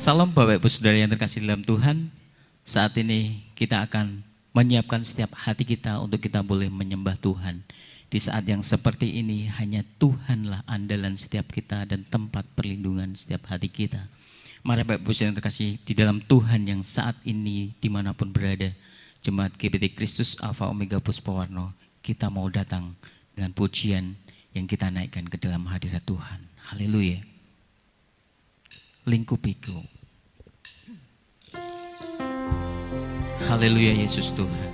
Salam Bapak Ibu Saudara yang terkasih dalam Tuhan. Saat ini kita akan menyiapkan setiap hati kita untuk kita boleh menyembah Tuhan. Di saat yang seperti ini hanya Tuhanlah andalan setiap kita dan tempat perlindungan setiap hati kita. Mari Bapak Ibu Saudara yang terkasih di dalam Tuhan yang saat ini dimanapun berada, Jemaat GBT Kristus Alfa Omega Puspawarno, kita mau datang dengan pujian yang kita naikkan ke dalam hadirat Tuhan. Haleluya. Lingkupiku. Haleluya Yesus Tuhan.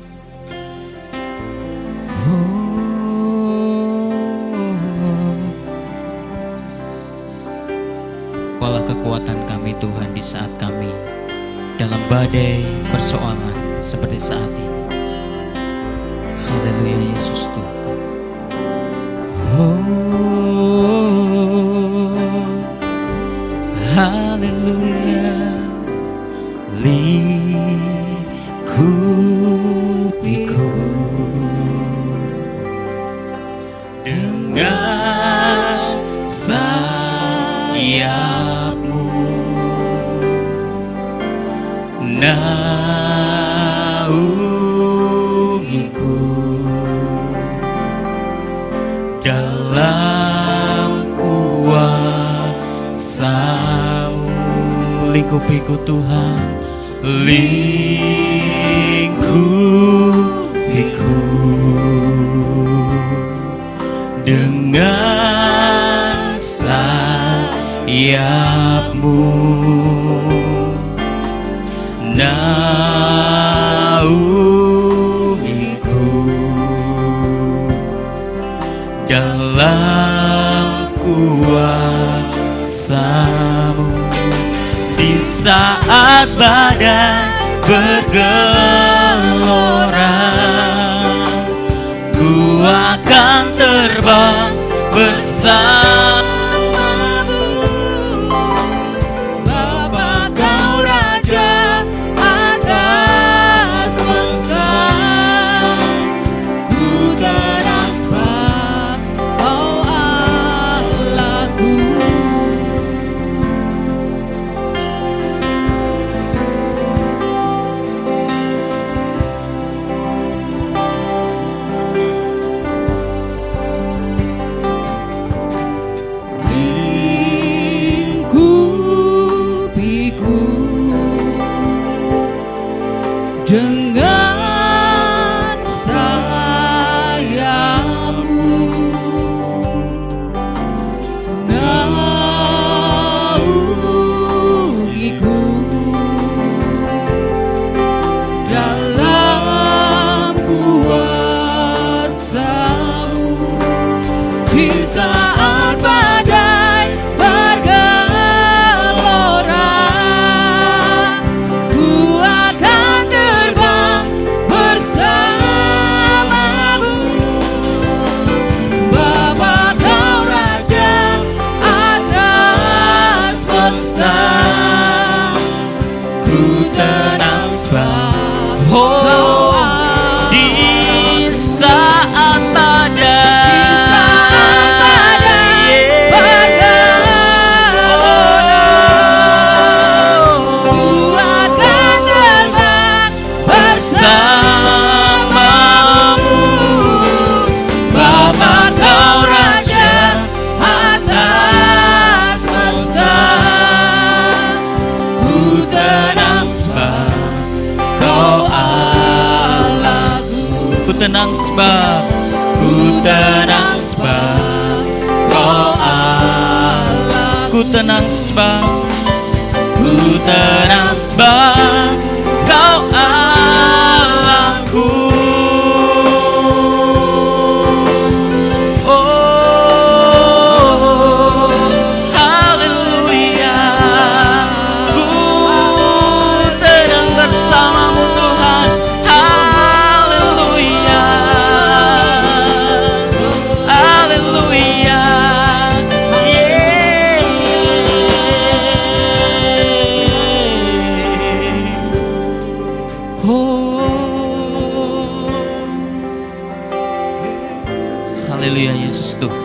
Kaulah kekuatan kami Tuhan di saat kami dalam badai persoalan seperti saat ini. Haleluya Yesus Tuhan. Haleluya. Lingkupiku dengan sayapmu, naungiku dalam kuasa-Mu. Lingkupiku Tuhan, lingkupiku dengan sayap-Mu, naungiku dalam kuasa-Mu. Di saat badai bergelora, ku akan terbang bersamamu. Bapa Kau Raja atas semesta, ku terasbah Kau Allahku. Dengan sayap-Mu, naungiku dalam kuasa-Mu. Di saat badai bergelora, ku akan terbang bersamamu. Bapa Kau Raja atas semesta, ku terasbah di saat badai bergelora, ku akan terbang bersamamu. Bapa Kau Raja atas semesta, ku terasbah Kau Allahku. Ku tenang sebab, ku tenang sebab Kau Allah. Ku tenang sebab, ku tenang sebab Kau Allahku. Oh, haleluya. Ku tenang bersama-Mu Tuhan. Haleluya. Haleluya. Haleluya Yesus Tuhan.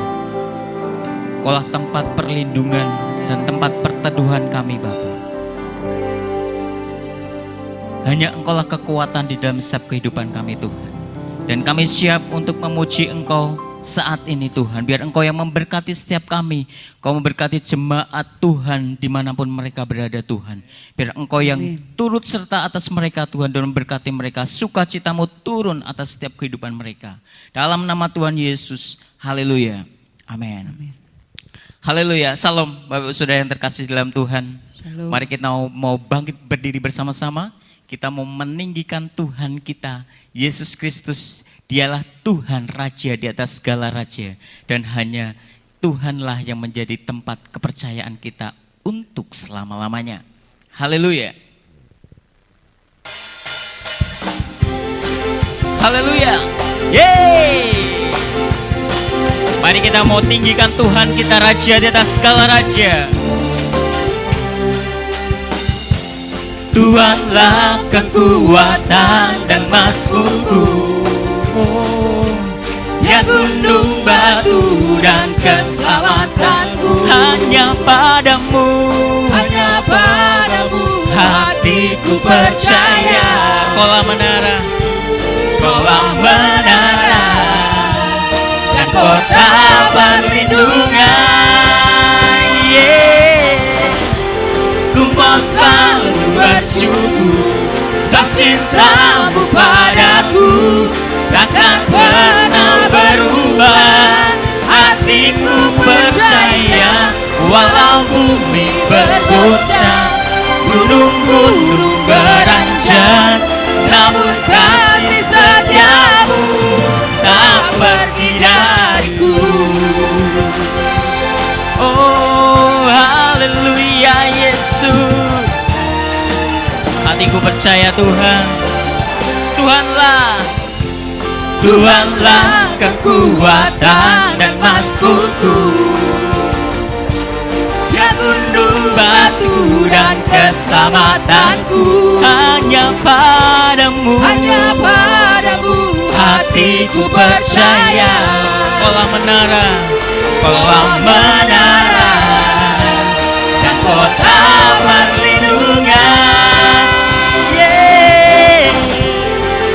Kaulah tempat perlindungan dan tempat perteduhan kami Bapa. Hanya Engkaulah kekuatan di dalam setiap kehidupan kami Tuhan. Dan kami siap untuk memuji Engkau saat ini Tuhan. Biar Engkau yang memberkati setiap kami. Kau memberkati jemaat Tuhan dimanapun mereka berada Tuhan. Biar Engkau yang turut serta atas mereka Tuhan dan memberkati mereka. Sukacitamu turun atas setiap kehidupan mereka. Dalam nama Tuhan Yesus. Haleluya. Amin. Haleluya. Salam Bapak Saudara yang terkasih dalam Tuhan. Shalom. Mari kita mau bangkit berdiri bersama-sama. Kita mau meninggikan Tuhan kita, Yesus Kristus. Dialah Tuhan Raja di atas segala raja. Dan hanya Tuhanlah yang menjadi tempat kepercayaan kita untuk selama-lamanya. Haleluya. Haleluya. Yeay. Mari kita mau tinggikan Tuhan kita, Raja di atas segala raja. Tuhanlah kekuatan dan mazmurku, Dia gunung batu dan keselamatanku. Hanya padamu hatiku percaya. Kolam menara dan kota perlindungan. Ku mau selalu bersyukur, sebab cintamu padaku takkan pernah berubah. Hatiku percaya, walau bumi bergoncang, gunung-gunung beranjak, namun kasih setiamu tak pergi dariku. Oh haleluya Yesus. Hatiku percaya Tuhan. Tuhanlah kekuatan dan mazmurku, Dia gunung batu dan keselamatanku. Hanya padamu hatiku percaya. Kolam menara dan kota perlindungan.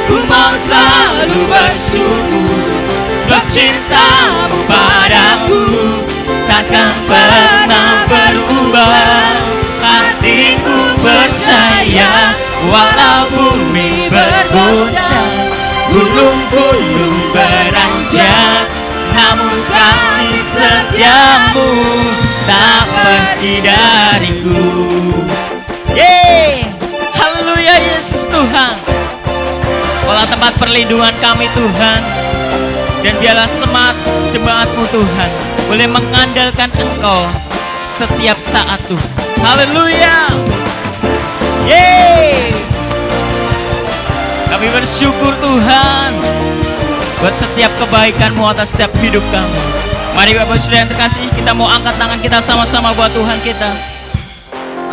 Ku mau selalu bersyukur, sebab cintamu padaku takkan pernah berubah. Hatiku percaya, walau bumi bergoncang, gunung-gunung beranjak, namun kasih setiamu tak pergi dariku. Haleluya Yesus Tuhan. Olah tempat perlindungan kami Tuhan. Dan biarlah semangat jemaatmu Tuhan boleh mengandalkan Engkau setiap saat Tuhan. Haleluya. Kami bersyukur Tuhan buat setiap kebaikan-Mu atas setiap hidup kami. Mari Bapak Saudara yang terkasih, kita mau angkat tangan kita sama-sama buat Tuhan kita.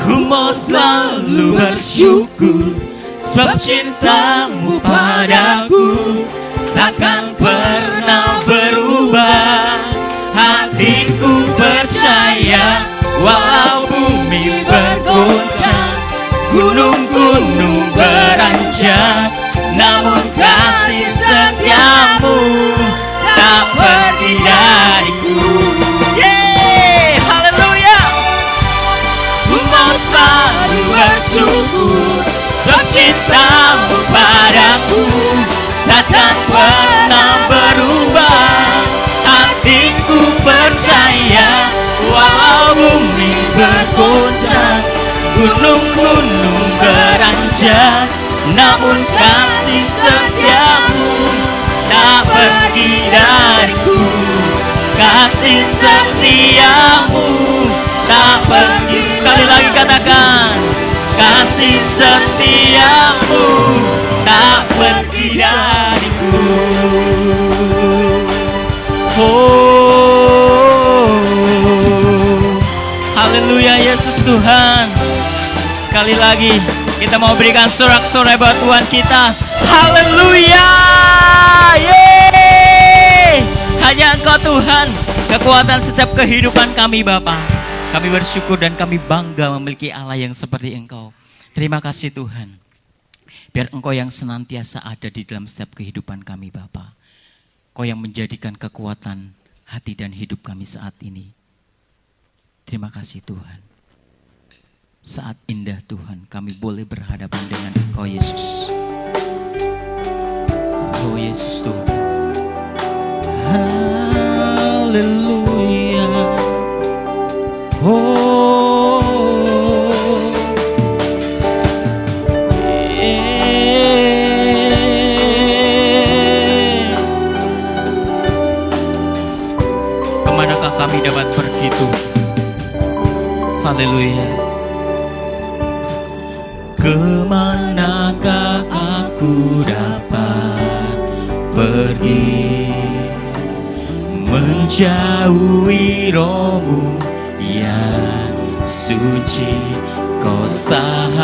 Ku mau selalu bersyukur, sebab cintamu padaku takkan pernah berubah. Hatiku percaya, walau bumi bergoncang, gunung-gunung beranjak, namun kasih setiamu tak pergi dariku. Haleluya. Ku mau selalu bersyukur, sebab cintamu padaku takkan pernah berubah. Hatiku percaya, walau bumi bergoncang, gunung-gunung beranjak, namun kasih setiamu tak pergi dariku. Kasih setiamu tak pergi. Sekali lagi katakan, kasih setiamu tak pergi dariku. Haleluya Yesus Tuhan. Sekali lagi kita mau berikan sorak-sorai buat Tuhan kita. Haleluya. Hanya Engkau Tuhan, kekuatan setiap kehidupan kami Bapa. Kami bersyukur dan kami bangga memiliki Allah yang seperti Engkau. Terima kasih Tuhan. Biar Engkau yang senantiasa ada di dalam setiap kehidupan kami Bapa. Engkau yang menjadikan kekuatan hati dan hidup kami saat ini. Terima kasih Tuhan. Saat indah Tuhan kami boleh berhadapan dengan Engkau Yesus. Oh Yesus Tuhan. Haleluya. Oh. Kemanakah kami dapat pergi Tuhan? Haleluya. Kemanakah aku dapat pergi, menjauhi Roh-Mu yang suci, Kau sahabat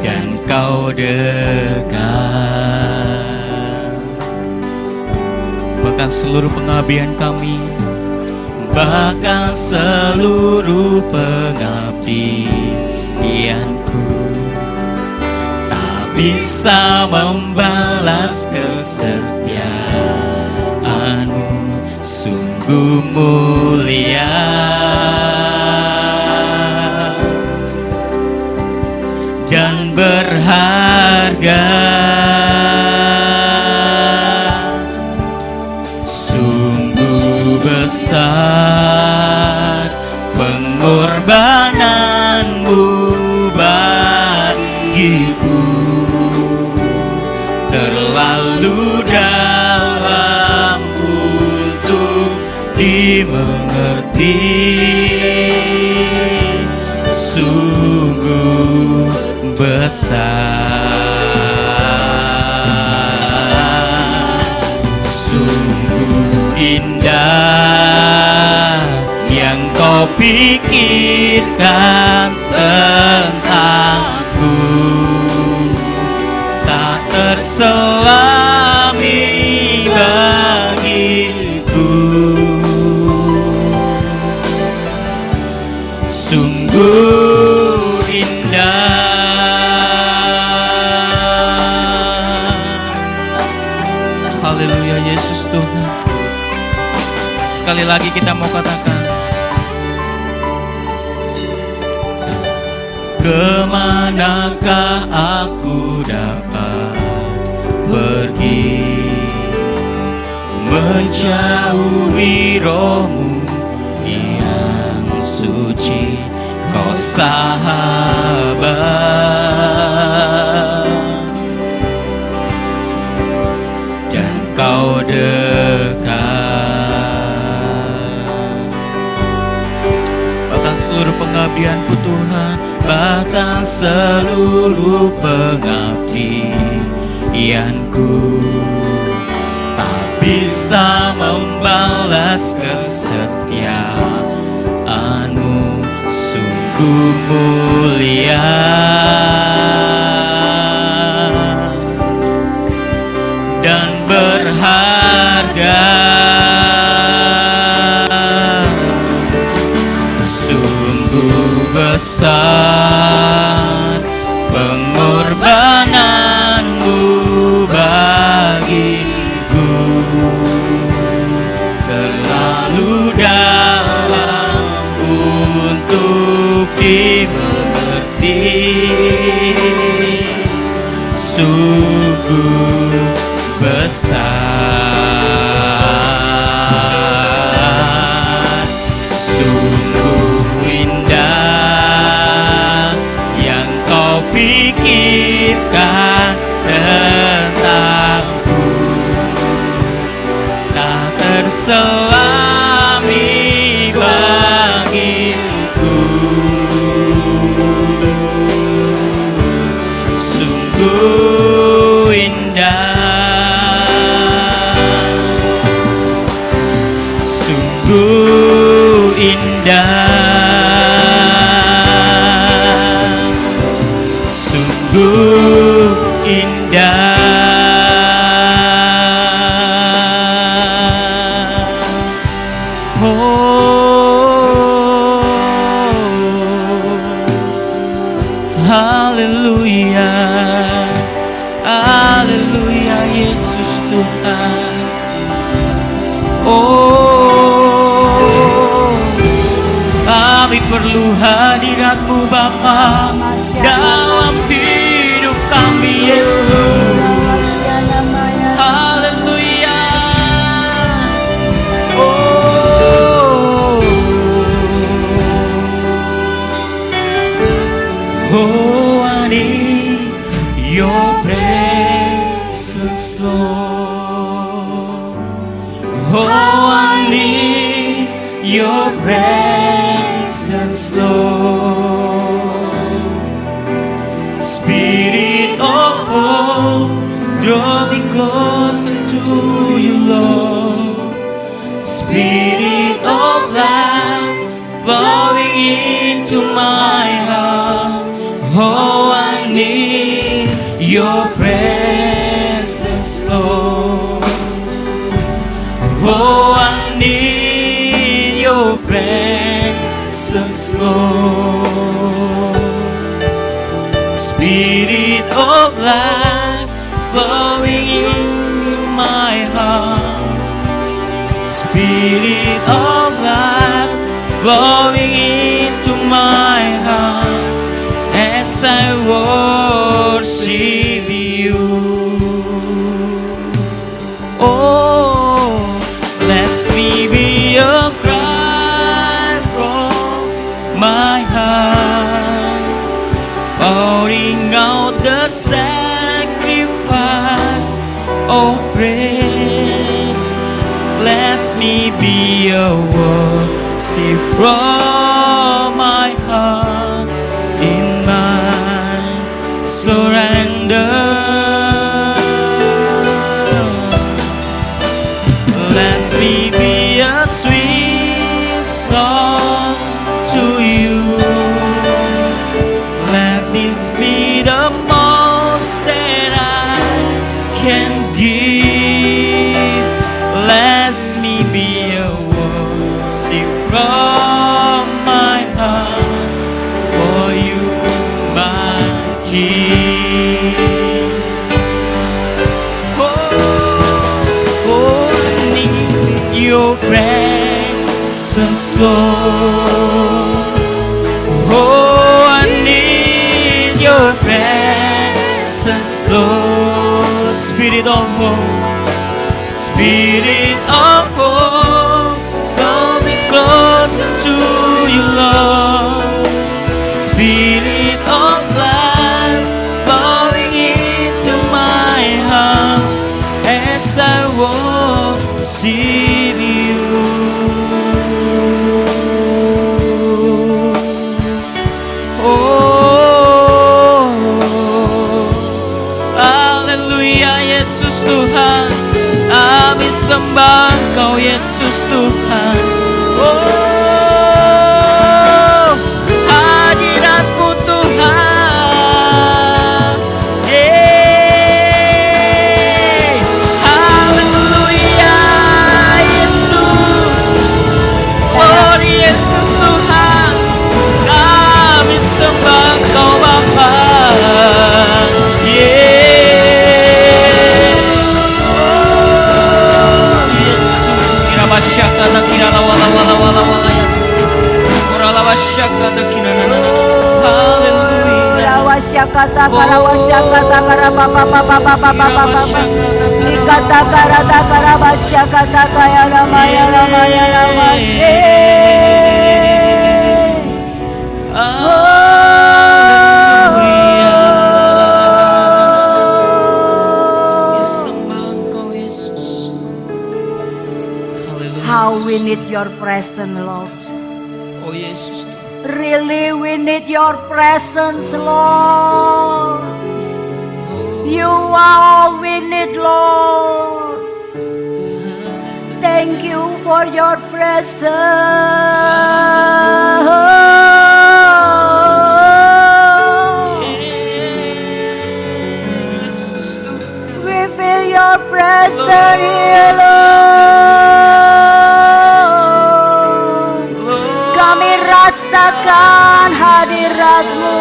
dan Kau dekat. Bahkan seluruh pengabdian kami, bahkan seluruh pengabdianku tak bisa membalas kesetiaan-Mu, sungguh mulia dan berharga. Sungguh besar pengorbanan-Mu bagiku, terlalu dalam untuk dimengerti. Sungguh besar, sungguh indah yang Kau pikirkan tentangku, tak terselami bagiku. Sungguh indah. Haleluya Yesus Tuhan. Sekali lagi kita mau katakan, kemanakah aku dapat pergi, menjauhi Roh-Mu yang suci, Kau sahabat dan Kau dekat. Bahkan seluruh pengabdianku Tuhan, bahkan seluruh pengabdianku tak bisa membalas kesetiaan-Mu, sungguh mulia dan berharga. Sungguh besar pengorbanan-Mu bagiku, terlalu dalam untuk dimengerti. Sungguh besar, sungguh indah yang Kau pikirkan tentangku, tak terselami bagiku. Sungguh indah, sungguh indah, sungguh indah. Oh, hadirat-Mu Bapa dalam hidup kami Yesus. Haleluya. Oh, I need your presence, Lord. Oh, I need your presence, Lord. Spirit of hope, draw me closer to you, Lord. Spirit of life, flowing into my heart. Oh, I need your presence, Lord. Oh, I need your presence, Lord. Spirit of life, flowing in my heart. Spirit of life, flowing into my heart. As I worship you, oh, let me be a cry from my heart, pouring out the sacrifice of praise. Let me be a worship from my heart. In my surrender, let me be a sweet song to you. Let this be the most that I can give. Let me be a worship from my heart. For you, my King. Oh, I need your presence, Lord. Oh, I need your presence, Lord. Spirit of hope, Spirit of hope, draw me closer to you, Lord. Spirit of life, flowing into my heart as I worship you. Oh, haleluya Yesus Tuhan, kami sembah Kau Yesus Tuhan. Oh, hadirat-Mu Tuhan. Yeah. Haleluya Yesus. Oh Yesus Tuhan, kami sembah Kau Bapa. Yeah. Oh Yesus, kira masyaka kira wala wala wala wala yes. Rawashakata karawashakata karababababababababababa. Nikata karata karawashakata kaya ramaya ramaya ramase. How we need your presence, Lord. Oh Yesus. Really, we need your presence, Lord. You are all we need, Lord. Thank you for your presence. We feel your presence here, Lord. Kami rasakan hadirat-Mu.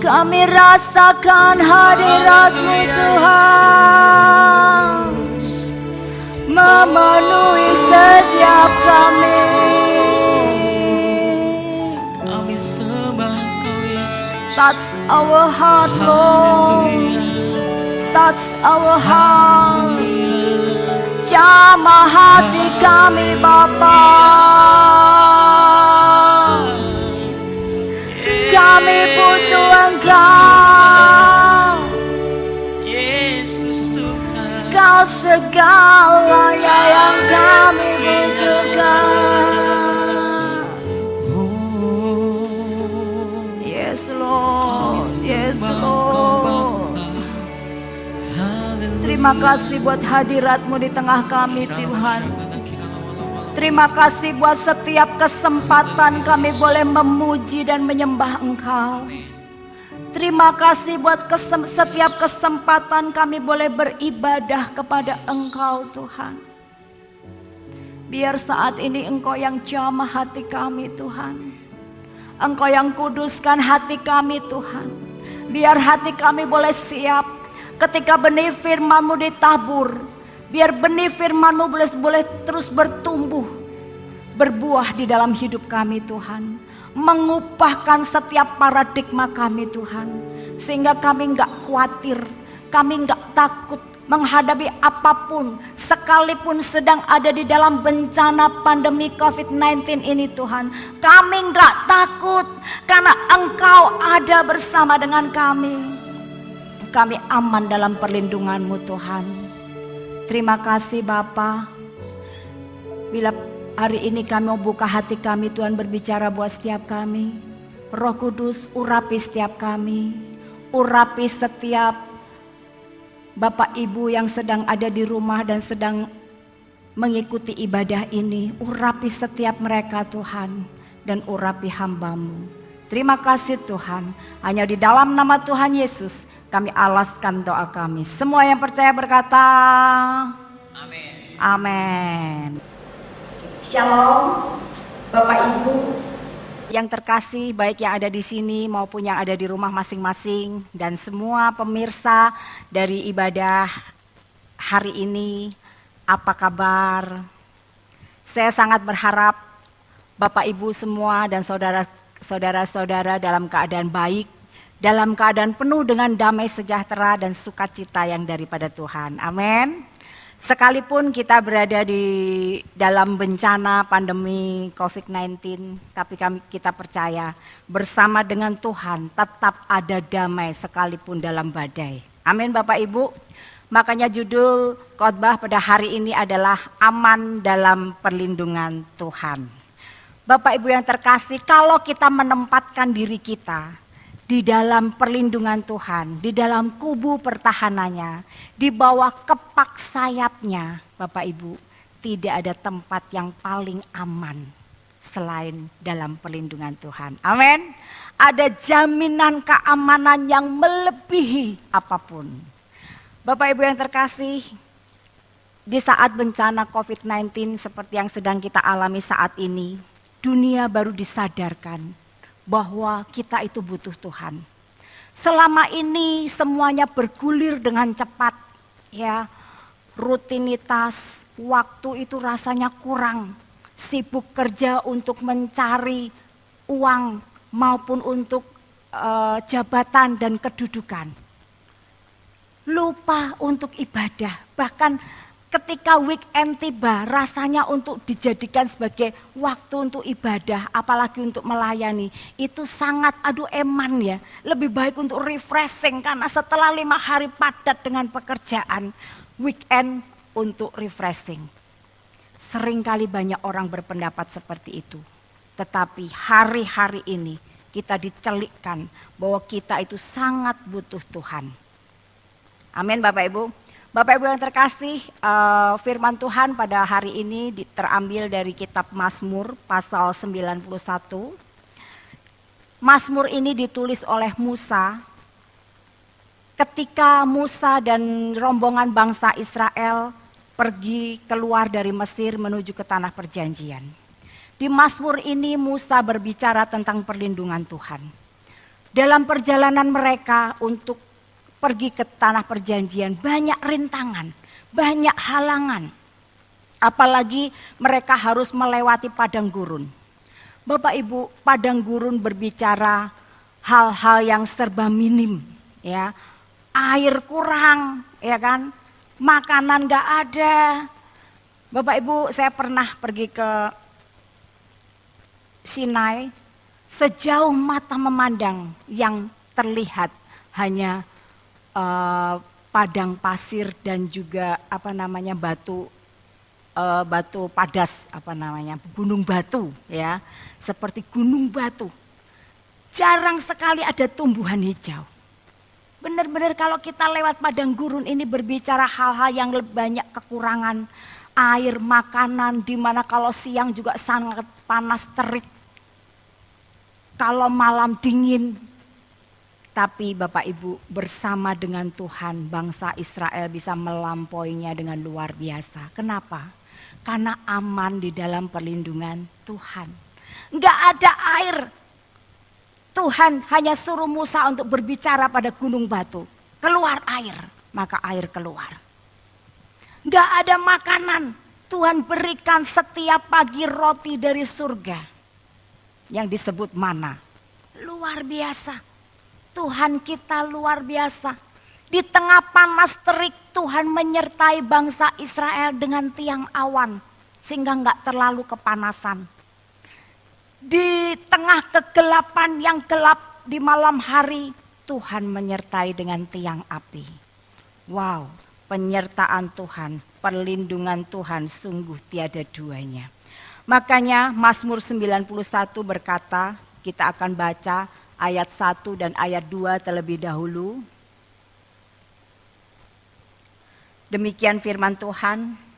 Kami rasakan hadirat-Mu Tuhan, memenuhi setiap kami. Touch our heart, Lord. Touch our heart. Jamah hati kami, Bapa. Kami butuh Engkau. Yesus Tuhan. Kau segalanya yang kami butuhkan. Yes, Lord. Yes, Lord. Terima kasih buat hadirat-Mu di tengah kami, Tuhan. Terima kasih buat setiap kesempatan kami boleh memuji dan menyembah Engkau. Terima kasih buat setiap kesempatan kami boleh beribadah kepada Engkau, Tuhan. Biar saat ini Engkau yang jamah hati kami, Tuhan. Engkau yang kuduskan hati kami, Tuhan. Biar hati kami boleh siap ketika benih firman-Mu ditabur. Biar benih firman-Mu boleh terus bertumbuh, berbuah di dalam hidup kami, Tuhan. Mengubahkan setiap paradigma kami, Tuhan. Sehingga kami enggak khawatir, kami enggak takut menghadapi apapun. Sekalipun sedang ada di dalam bencana pandemi COVID-19 ini, Tuhan. Kami enggak takut karena Engkau ada bersama dengan kami. Kami aman dalam perlindungan-Mu, Tuhan. Terima kasih Bapa. Bila hari ini kami mau buka hati kami, Tuhan berbicara buat setiap kami. Roh Kudus urapi setiap kami. Urapi setiap Bapak Ibu yang sedang ada di rumah dan sedang mengikuti ibadah ini. Urapi setiap mereka, Tuhan. Dan urapi hamba-Mu. Terima kasih Tuhan. Hanya di dalam nama Tuhan Yesus kami alaskan doa kami. Semua yang percaya berkata Amin. Amin. Shalom Bapak Ibu yang terkasih, baik yang ada di sini maupun yang ada di rumah masing-masing, dan semua pemirsa dari ibadah hari ini. Apa kabar? Saya sangat berharap Bapak Ibu semua dan saudara-saudara dalam keadaan baik, dalam keadaan penuh dengan damai sejahtera dan sukacita yang daripada Tuhan. Amin. Sekalipun kita berada di dalam bencana pandemi COVID-19, tapi kita percaya bersama dengan Tuhan tetap ada damai sekalipun dalam badai. Amin Bapak Ibu. Makanya judul khotbah pada hari ini adalah aman dalam perlindungan Tuhan. Bapak Ibu yang terkasih, kalau kita menempatkan diri kita di dalam perlindungan Tuhan, di dalam kubu pertahanannya, di bawah kepak sayapnya, Bapak Ibu, tidak ada tempat yang paling aman selain dalam perlindungan Tuhan. Amin. Ada jaminan keamanan yang melebihi apapun. Bapak Ibu yang terkasih, di saat bencana COVID-19 seperti yang sedang kita alami saat ini, dunia baru disadarkan bahwa kita itu butuh Tuhan. Selama ini semuanya bergulir dengan cepat, ya. Rutinitas, waktu itu rasanya kurang. Sibuk kerja untuk mencari uang maupun untuk jabatan dan kedudukan. Lupa untuk ibadah, bahkan ketika weekend tiba rasanya untuk dijadikan sebagai waktu untuk ibadah, apalagi untuk melayani, itu sangat eman ya. Lebih baik untuk refreshing karena setelah 5 hari padat dengan pekerjaan, weekend untuk refreshing. Seringkali banyak orang berpendapat seperti itu. Tetapi hari-hari ini kita dicelikkan bahwa kita itu sangat butuh Tuhan. Amin Bapak Ibu. Bapak Ibu yang terkasih, firman Tuhan pada hari ini terambil dari kitab Mazmur pasal 91. Mazmur ini ditulis oleh Musa ketika Musa dan rombongan bangsa Israel pergi keluar dari Mesir menuju ke tanah perjanjian. Di Mazmur ini Musa berbicara tentang perlindungan Tuhan. Dalam perjalanan mereka untuk pergi ke tanah perjanjian, banyak rintangan, banyak halangan. Apalagi mereka harus melewati padang gurun. Bapak Ibu, padang gurun berbicara hal-hal yang serba minim, ya. Air kurang, ya kan? Makanan gak ada. Bapak Ibu, saya pernah pergi ke Sinai, sejauh mata memandang yang terlihat hanya padang pasir dan juga batu padas, gunung batu, ya, seperti gunung batu. Jarang sekali ada tumbuhan hijau. Benar-benar kalau kita lewat padang gurun ini berbicara hal-hal yang banyak kekurangan air, makanan, di mana kalau siang juga sangat panas terik, kalau malam dingin. Tapi Bapak Ibu, bersama dengan Tuhan bangsa Israel bisa melampauinya dengan luar biasa. Kenapa? Karena aman di dalam perlindungan Tuhan. Enggak ada air. Tuhan hanya suruh Musa untuk berbicara pada gunung batu. Keluar air, maka air keluar. Enggak ada makanan. Tuhan berikan setiap pagi roti dari surga. Yang disebut mana. Luar biasa. Tuhan kita luar biasa. Di tengah panas terik Tuhan menyertai bangsa Israel dengan tiang awan. Sehingga enggak terlalu kepanasan. Di tengah kegelapan yang gelap di malam hari, Tuhan menyertai dengan tiang api. Wow, penyertaan Tuhan, perlindungan Tuhan sungguh tiada duanya. Makanya Mazmur 91 berkata, kita akan baca ayat 1 dan ayat 2 terlebih dahulu. Demikian firman Tuhan.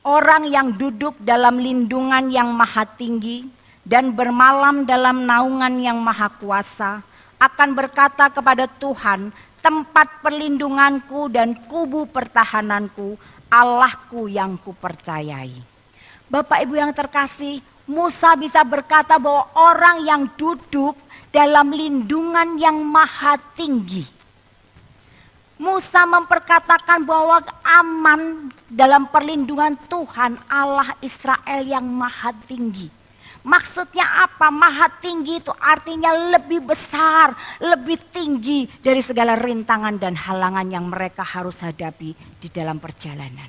Orang yang duduk dalam lindungan yang maha tinggi dan bermalam dalam naungan yang maha kuasa akan berkata kepada Tuhan, tempat perlindunganku dan kubu pertahananku, Allahku yang kupercayai. Bapak Ibu yang terkasih, Musa bisa berkata bahwa orang yang duduk dalam lindungan yang maha tinggi. Musa memperkatakan bahwa aman dalam perlindungan Tuhan Allah Israel yang maha tinggi. Maksudnya apa? Maha tinggi itu artinya lebih besar, lebih tinggi dari segala rintangan dan halangan yang mereka harus hadapi di dalam perjalanan.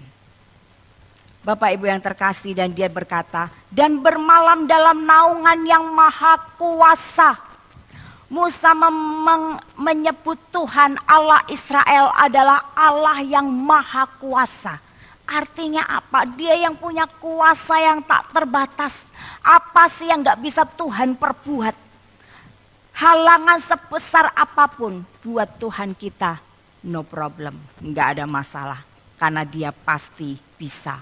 Bapak Ibu yang terkasih, dan dia berkata, dan bermalam dalam naungan yang maha kuasa. Musa menyebut Tuhan Allah Israel adalah Allah yang maha kuasa. Artinya apa? Dia yang punya kuasa yang tak terbatas. Apa sih yang gak bisa Tuhan perbuat? Halangan sebesar apapun buat Tuhan kita, no problem. Gak ada masalah. Karena dia pasti bisa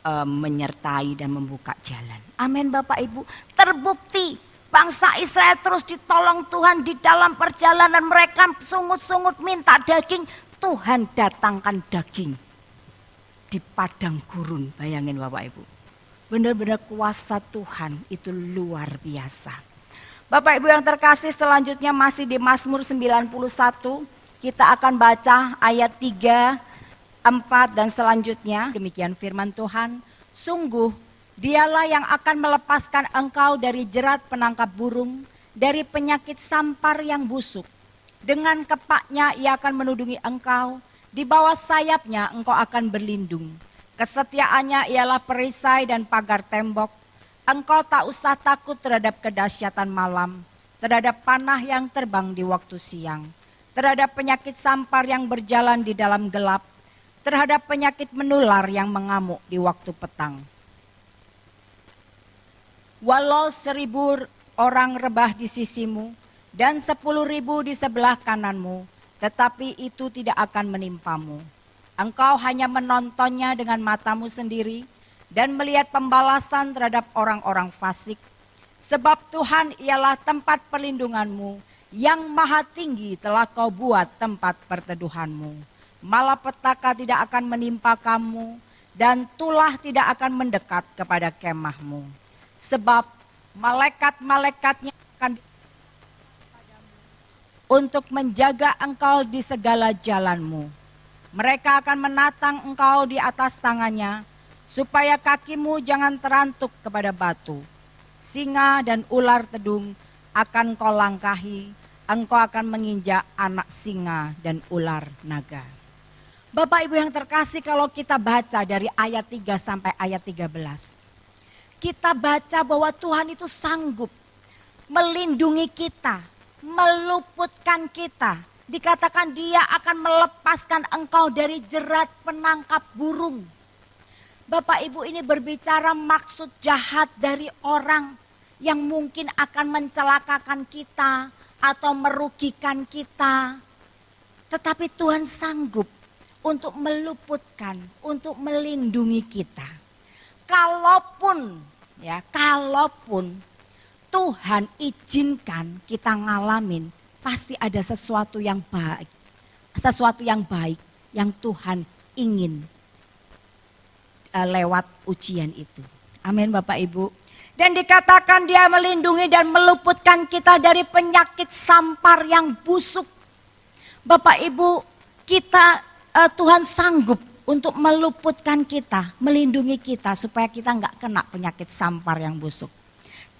menyertai dan membuka jalan. Amin Bapak Ibu. Terbukti bangsa Israel terus ditolong Tuhan di dalam perjalanan mereka sungut-sungut minta daging. Tuhan datangkan daging di padang gurun. Bayangin Bapak Ibu. Benar-benar kuasa Tuhan itu luar biasa. Bapak Ibu yang terkasih, selanjutnya masih di Mazmur 91. Kita akan baca ayat 3, 4 dan selanjutnya. Demikian firman Tuhan. Sungguh dialah yang akan melepaskan engkau dari jerat penangkap burung, dari penyakit sampar yang busuk. Dengan kepaknya ia akan menudungi engkau, di bawah sayapnya engkau akan berlindung. Kesetiaannya ialah perisai dan pagar tembok. Engkau tak usah takut terhadap kedahsyatan malam, terhadap panah yang terbang di waktu siang, terhadap penyakit sampar yang berjalan di dalam gelap, terhadap penyakit menular yang mengamuk di waktu petang. Walau 1.000 orang rebah di sisimu dan 10.000 di sebelah kananmu, tetapi itu tidak akan menimpamu. Engkau hanya menontonnya dengan matamu sendiri dan melihat pembalasan terhadap orang-orang fasik. Sebab Tuhan ialah tempat perlindunganmu, yang maha tinggi telah kau buat tempat perteduhanmu. Malapetaka tidak akan menimpa kamu dan tulah tidak akan mendekat kepada kemahmu. Sebab malaikat-malaikatnya akan untuk menjaga engkau di segala jalanmu. Mereka akan menatang engkau di atas tangannya, supaya kakimu jangan terantuk kepada batu. singa dan ular tedung akan kau langkahi, engkau akan menginjak anak singa dan ular naga. Bapak Ibu yang terkasih, kalau kita baca dari ayat 3 sampai ayat 13. Kita baca bahwa Tuhan itu sanggup melindungi kita, meluputkan kita. Dikatakan Dia akan melepaskan engkau dari jerat penangkap burung. Bapak Ibu, ini berbicara maksud jahat dari orang yang mungkin akan mencelakakan kita atau merugikan kita. Tetapi Tuhan sanggup untuk meluputkan, untuk melindungi kita. Kalaupun Tuhan izinkan kita ngalamin, pasti ada sesuatu yang baik. Sesuatu yang baik yang Tuhan ingin lewat ujian itu. Amin Bapak Ibu. Dan dikatakan Dia melindungi dan meluputkan kita dari penyakit sampar yang busuk. Bapak Ibu, Tuhan sanggup untuk meluputkan kita, melindungi kita supaya kita nggak kena penyakit sampar yang busuk.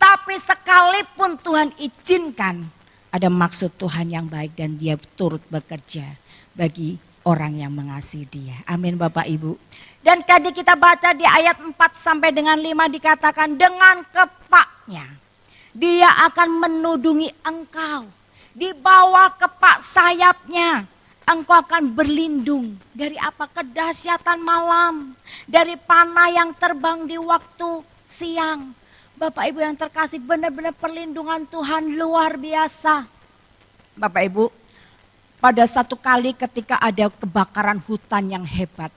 Tapi sekalipun Tuhan izinkan, ada maksud Tuhan yang baik dan Dia turut bekerja bagi orang yang mengasihi Dia. Amin Bapak Ibu. Dan tadi kita baca di ayat 4 sampai dengan 5 dikatakan dengan kepaknya Dia akan menudungi engkau. Di bawah kepak sayapnya engkau akan berlindung dari apa? Kedahsyatan malam, dari panah yang terbang di waktu siang. Bapak Ibu yang terkasih, benar-benar perlindungan Tuhan luar biasa. Bapak Ibu, pada satu kali ketika ada kebakaran hutan yang hebat.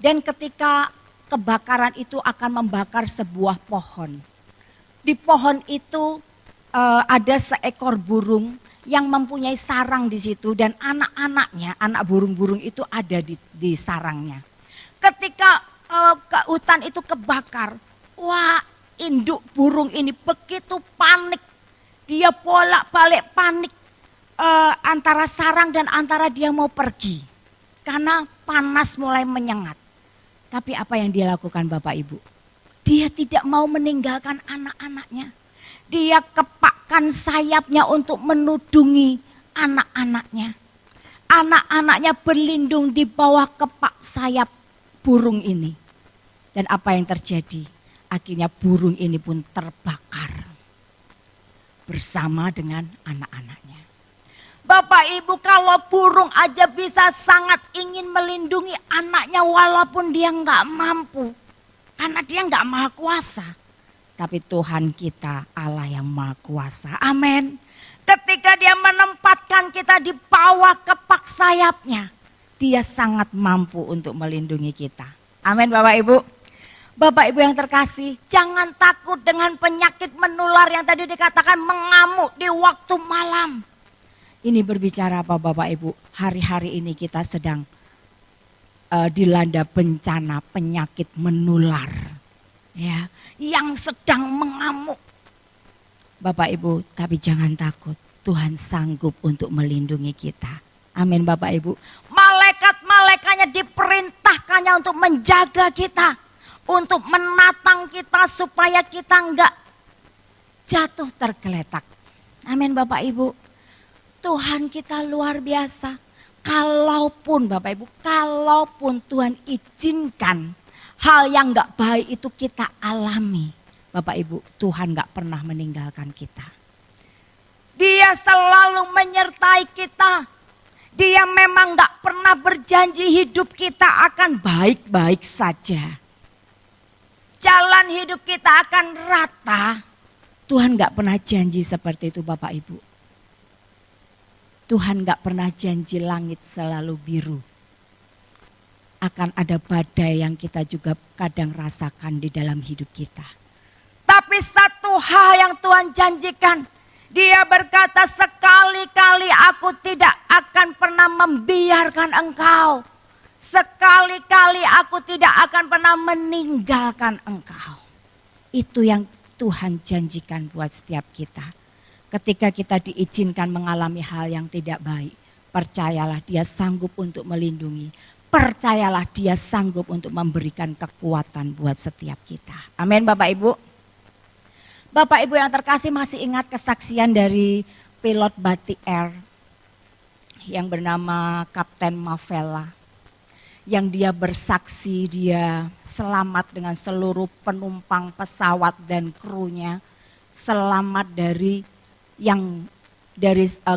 Dan ketika kebakaran itu akan membakar sebuah pohon. Di pohon itu ada seekor burung yang mempunyai sarang di situ dan anak-anaknya, anak burung-burung itu ada di sarangnya. Ketika hutan itu kebakar, wah induk burung ini begitu panik. Dia bolak-balik panik antara sarang dan antara dia mau pergi. Karena panas mulai menyengat. Tapi apa yang dia lakukan Bapak Ibu? Dia tidak mau meninggalkan anak-anaknya. Dia kepakkan sayapnya untuk menudungi anak-anaknya. Anak-anaknya berlindung di bawah kepak sayap burung ini. Dan apa yang terjadi? Akhirnya burung ini pun terbakar bersama dengan anak-anaknya. Bapak Ibu, kalau burung aja bisa sangat ingin melindungi anaknya walaupun dia nggak mampu. Karena dia nggak maha kuasa. Tapi Tuhan kita Allah yang maha kuasa. Amin. Ketika Dia menempatkan kita di bawah kepak sayapnya, Dia sangat mampu untuk melindungi kita. Amin Bapak Ibu. Bapak Ibu yang terkasih, jangan takut dengan penyakit menular yang tadi dikatakan mengamuk di waktu malam. Ini berbicara apa Bapak Ibu? Hari-hari ini kita sedang dilanda bencana penyakit menular. Ya, yang sedang mengamuk. Bapak Ibu, tapi jangan takut. Tuhan sanggup untuk melindungi kita. Amin Bapak Ibu. Malaikat-malaikatnya diperintahkannya untuk menjaga kita. Untuk menatang kita supaya kita enggak jatuh tergeletak. Amin Bapak Ibu. Tuhan kita luar biasa. Kalaupun Bapak Ibu, kalaupun Tuhan izinkan hal yang enggak baik itu kita alami. Bapak Ibu, Tuhan enggak pernah meninggalkan kita. Dia selalu menyertai kita. Dia memang enggak pernah berjanji hidup kita akan baik-baik saja. Jalan hidup kita akan rata. Tuhan enggak pernah janji seperti itu Bapak Ibu. Tuhan gak pernah janji langit selalu biru. Akan ada badai yang kita juga kadang rasakan di dalam hidup kita. Tapi satu hal yang Tuhan janjikan. Dia berkata sekali-kali aku tidak akan pernah membiarkan engkau. Sekali-kali aku tidak akan pernah meninggalkan engkau. Itu yang Tuhan janjikan buat setiap kita. Ketika kita diizinkan mengalami hal yang tidak baik, percayalah Dia sanggup untuk melindungi. Percayalah Dia sanggup untuk memberikan kekuatan buat setiap kita. Amin Bapak Ibu. Bapak Ibu yang terkasih, masih ingat kesaksian dari pilot Batik Air yang bernama Kapten Mavella, yang dia bersaksi dia selamat dengan seluruh penumpang pesawat dan krunya, selamat dari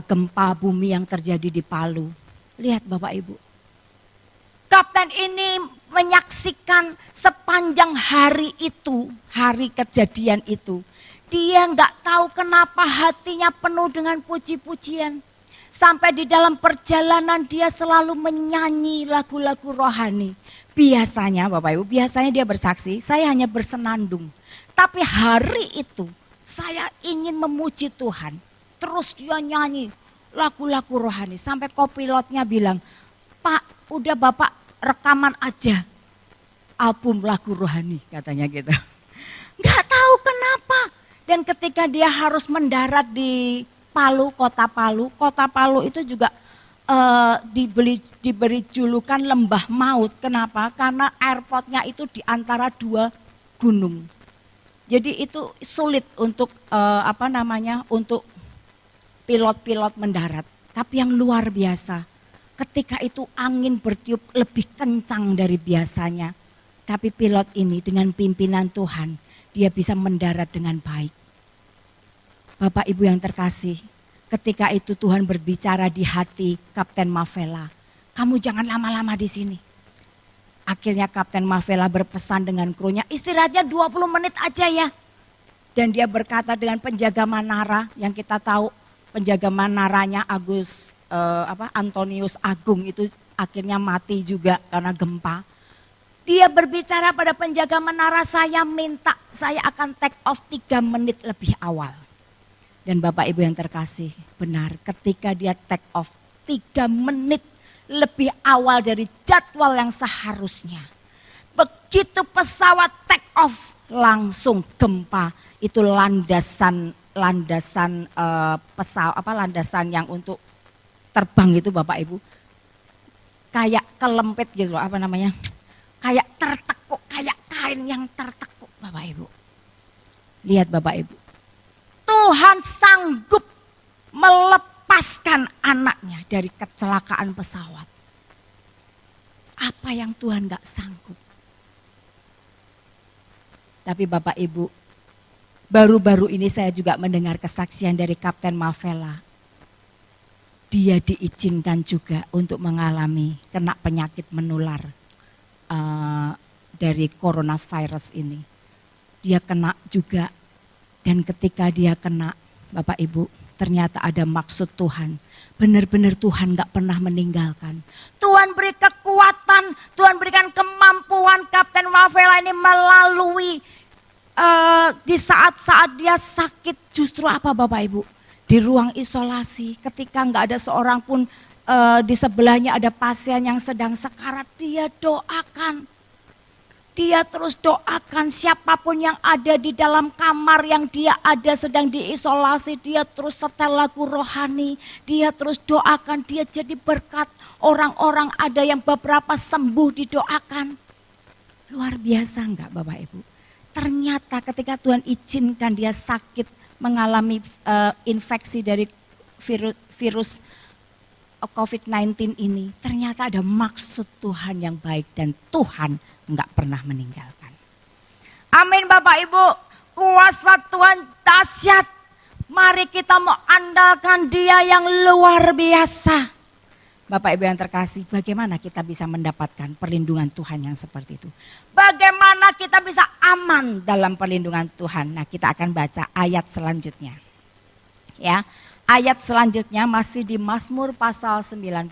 gempa bumi yang terjadi di Palu. Lihat Bapak Ibu, kapten ini menyaksikan sepanjang hari itu, hari kejadian itu. Dia nggak tahu kenapa hatinya penuh dengan puji-pujian. Sampai di dalam perjalanan dia selalu menyanyi lagu-lagu rohani. Biasanya Bapak Ibu, biasanya dia bersaksi, saya hanya bersenandung. Tapi hari itu saya ingin memuji Tuhan. Terus dia nyanyi lagu-lagu rohani. Sampai kopilotnya bilang, Pak udah Bapak rekaman aja album lagu rohani, katanya gitu. Nggak tahu kenapa. Dan ketika dia harus mendarat di Palu, kota Palu itu juga diberi julukan lembah maut. Kenapa? Karena airportnya itu di antara dua gunung. Jadi itu sulit untuk untuk pilot-pilot mendarat. Tapi yang luar biasa, ketika itu angin bertiup lebih kencang dari biasanya. Tapi pilot ini dengan pimpinan Tuhan, dia bisa mendarat dengan baik. Bapak Ibu yang terkasih, ketika itu Tuhan berbicara di hati Kapten Mavella, kamu jangan lama-lama di sini. Akhirnya Kapten Mavella berpesan dengan krunya, istirahatnya 20 menit aja ya. Dan dia berkata dengan penjaga menara, yang kita tahu penjaga menaranya Antonius Agung itu akhirnya mati juga karena gempa. Dia berbicara pada penjaga menara, saya akan take off 3 menit lebih awal. Dan Bapak Ibu yang terkasih, benar ketika dia take off 3 menit lebih awal dari jadwal yang seharusnya. Begitu pesawat take off langsung gempa, itu landasan yang untuk terbang itu Bapak Ibu. Kayak kelempit gitu loh, kayak tertekuk, kayak kain yang tertekuk Bapak Ibu. Lihat Bapak Ibu, Tuhan sanggup melepaskan anaknya dari kecelakaan pesawat. Apa yang Tuhan gak sanggup? Tapi Bapak Ibu, baru-baru ini saya juga mendengar kesaksian dari Kapten Mavella. Dia diizinkan juga untuk mengalami kena penyakit menular dari coronavirus ini. Dia kena juga, dan ketika dia kena, Bapak Ibu, ternyata ada maksud Tuhan. Benar-benar Tuhan gak pernah meninggalkan. Tuhan beri kekuatan, Tuhan berikan kemampuan Kapten Mavella ini melalui di saat-saat dia sakit. Justru apa Bapak Ibu? Di ruang isolasi, ketika gak ada seorang pun di sebelahnya ada pasien yang sedang sekarat, dia doakan. Dia terus doakan siapapun yang ada di dalam kamar yang dia ada sedang diisolasi, dia terus setel lagu rohani, dia terus doakan, dia jadi berkat. Orang-orang ada yang beberapa sembuh didoakan. Luar biasa enggak Bapak Ibu? Ternyata ketika Tuhan izinkan dia sakit, mengalami infeksi dari virus COVID-19 ini, ternyata ada maksud Tuhan yang baik dan Tuhan enggak pernah meninggalkan. Amin Bapak Ibu, kuasa Tuhan dahsyat. Mari kita mau andalkan Dia yang luar biasa. Bapak Ibu yang terkasih, bagaimana kita bisa mendapatkan perlindungan Tuhan yang seperti itu? Bagaimana kita bisa aman dalam perlindungan Tuhan? Nah, kita akan baca ayat selanjutnya. Ya. Ayat selanjutnya masih di Mazmur pasal 91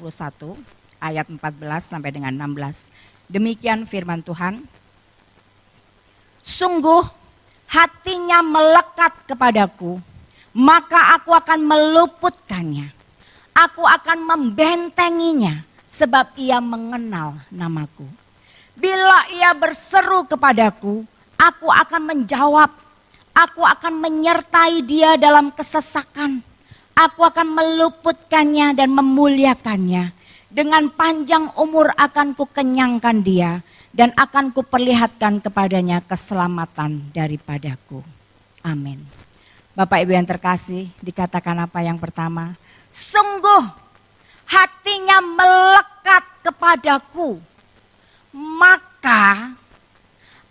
ayat 14 sampai dengan 16. Demikian firman Tuhan. Sungguh hatinya melekat kepadaku, maka aku akan meluputkannya. Aku akan membentenginya sebab ia mengenal namaku. Bila ia berseru kepadaku, aku akan menjawab. Aku akan menyertai dia dalam kesesakan. Aku akan meluputkannya dan memuliakannya. Dengan panjang umur akan kukenyangkan dia dan akan kuperlihatkan kepadanya keselamatan daripadaku. Amin. Bapak Ibu yang terkasih, dikatakan apa yang pertama? Sungguh hatinya melekat kepadaku, maka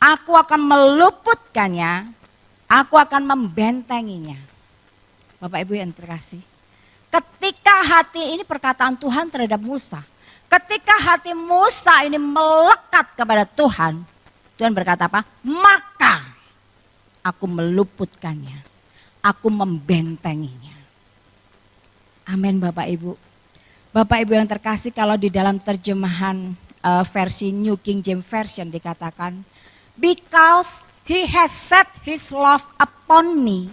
aku akan meluputkannya, aku akan membentenginya. Bapak Ibu yang terkasih, ketika hati ini perkataan Tuhan terhadap Musa. Ketika hati Musa ini melekat kepada Tuhan, Tuhan berkata apa? Maka aku meluputkannya, aku membentenginya. Amin Bapak Ibu. Bapak Ibu yang terkasih, kalau di dalam terjemahan versi New King James Version dikatakan, because he has set his love upon me,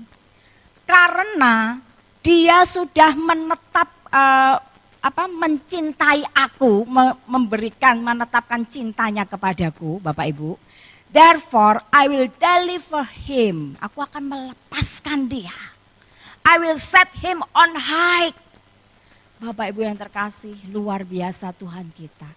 karena dia sudah menetap mencintai aku, menetapkan cintanya kepadaku, Bapak Ibu. Therefore I will deliver him. Aku akan melepaskan dia. I will set him on high. Bapak Ibu yang terkasih, luar biasa Tuhan kita.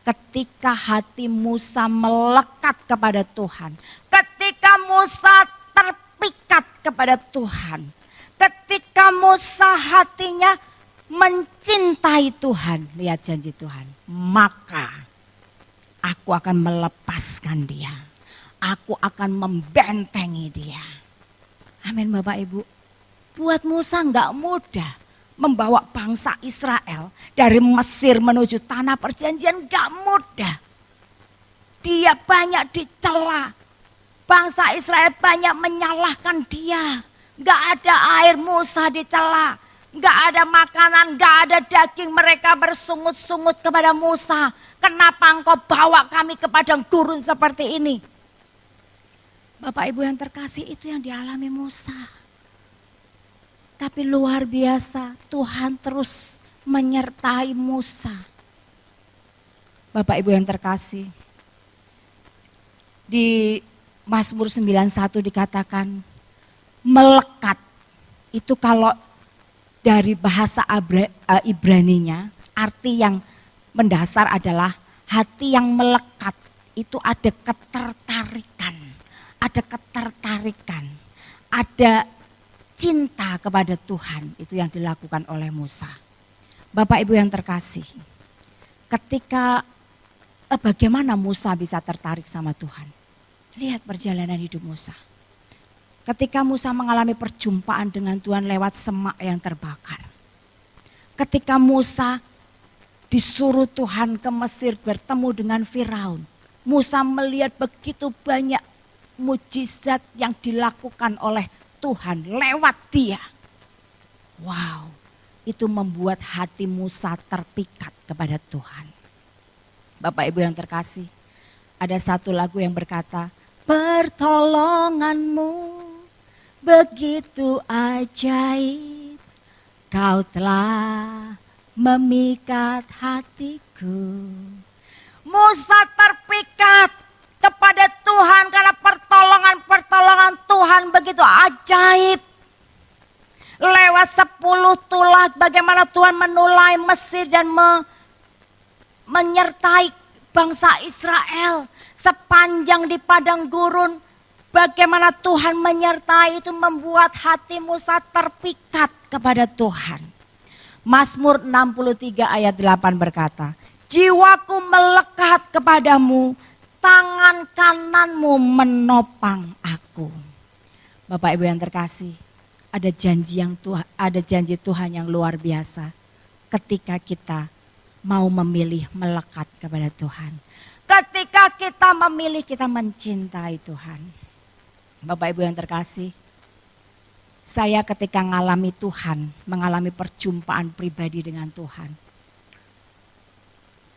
Ketika hati Musa melekat kepada Tuhan, ketika Musa terpikat kepada Tuhan, ketika Musa hatinya mencintai Tuhan, lihat janji Tuhan, maka aku akan melepaskan dia, aku akan membentengi dia. Amin Bapak Ibu. Buat Musa enggak mudah membawa bangsa Israel dari Mesir menuju tanah perjanjian, enggak mudah. Dia banyak dicela, bangsa Israel banyak menyalahkan dia. Enggak ada air, Musa dicela. Enggak ada makanan, enggak ada daging, mereka bersungut-sungut kepada Musa. Kenapa engkau bawa kami ke padang gurun seperti ini? Bapak Ibu yang terkasih, itu yang dialami Musa. Tapi luar biasa, Tuhan terus menyertai Musa. Bapak Ibu yang terkasih, di Mazmur 91 dikatakan melekat. Itu kalau dari bahasa Ibraninya, arti yang mendasar adalah hati yang melekat. Itu ada ketertarikan, ada cinta kepada Tuhan. Itu yang dilakukan oleh Musa. Bapak Ibu yang terkasih, ketika bagaimana Musa bisa tertarik sama Tuhan? Lihat perjalanan hidup Musa. Ketika Musa mengalami perjumpaan dengan Tuhan lewat semak yang terbakar. Ketika Musa disuruh Tuhan ke Mesir bertemu dengan Firaun. Musa melihat begitu banyak mujizat yang dilakukan oleh Tuhan lewat dia. Wow, itu membuat hati Musa terpikat kepada Tuhan. Bapak Ibu yang terkasih, ada satu lagu yang berkata, pertolonganmu begitu ajaib, kau telah memikat hatiku. Musa terpikat kepada Tuhan karena pertolongan Tuhan begitu ajaib. Lewat 10 tulah bagaimana Tuhan menulai Mesir dan menyertai bangsa Israel. Sepanjang di padang gurun, bagaimana Tuhan menyertai itu membuat hati Musa terpikat kepada Tuhan. Mazmur 63 ayat 8 berkata, jiwaku melekat kepadamu, tangan kananmu menopang aku. Bapak Ibu yang terkasih, ada janji Tuhan yang luar biasa ketika kita mau memilih melekat kepada Tuhan. Ketika kita memilih, kita mencintai Tuhan. Bapak Ibu yang terkasih, saya ketika mengalami Tuhan, mengalami perjumpaan pribadi dengan Tuhan.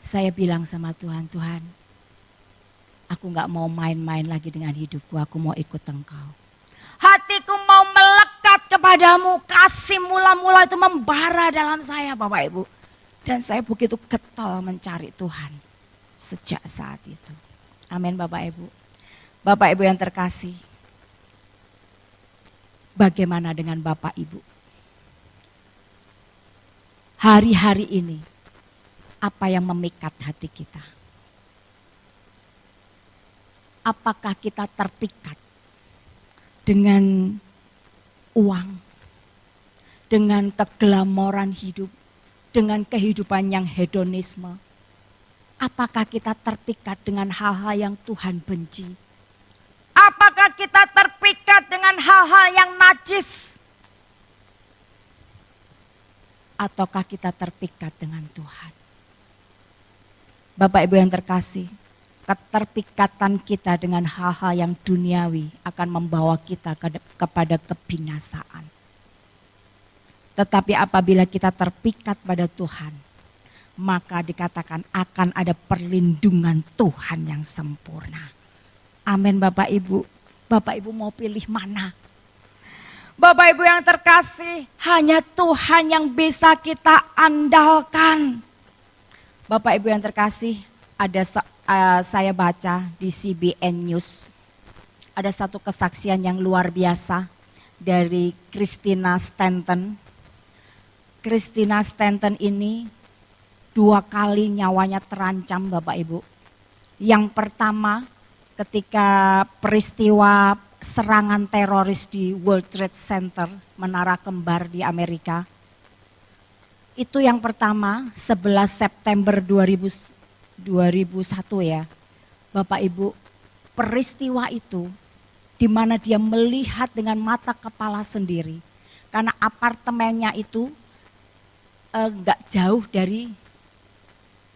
Saya bilang sama Tuhan, Tuhan, aku gak mau main-main lagi dengan hidupku, aku mau ikut Engkau. Hatiku mau melekat kepadamu, kasih mula-mula itu membara dalam saya Bapak Ibu. Dan saya begitu getol mencari Tuhan sejak saat itu. Amin Bapak Ibu. Bapak Ibu yang terkasih, bagaimana dengan Bapak Ibu? Hari-hari ini, apa yang memikat hati kita? Apakah kita terpikat dengan uang, dengan keglamoran hidup, dengan kehidupan yang hedonisme? Apakah kita terpikat dengan hal-hal yang Tuhan benci? Apakah kita terpikat dengan hal-hal yang najis? Ataukah kita terpikat dengan Tuhan? Bapak Ibu yang terkasih, keterpikatan kita dengan hal-hal yang duniawi akan membawa kita kepada kebinasaan. Tetapi apabila kita terpikat pada Tuhan, maka dikatakan akan ada perlindungan Tuhan yang sempurna. Amin Bapak Ibu. Bapak Ibu mau pilih mana? Bapak Ibu yang terkasih, hanya Tuhan yang bisa kita andalkan. Bapak Ibu yang terkasih, saya baca di CBN News. Ada satu kesaksian yang luar biasa dari Christina Stanton. Christina Stanton ini 2 kali nyawanya terancam Bapak Ibu. Yang pertama ketika peristiwa serangan teroris di World Trade Center, Menara Kembar di Amerika. Itu yang pertama 11 September 2001 ya. Bapak Ibu, peristiwa itu di mana dia melihat dengan mata kepala sendiri. Karena apartemennya itu enggak jauh dari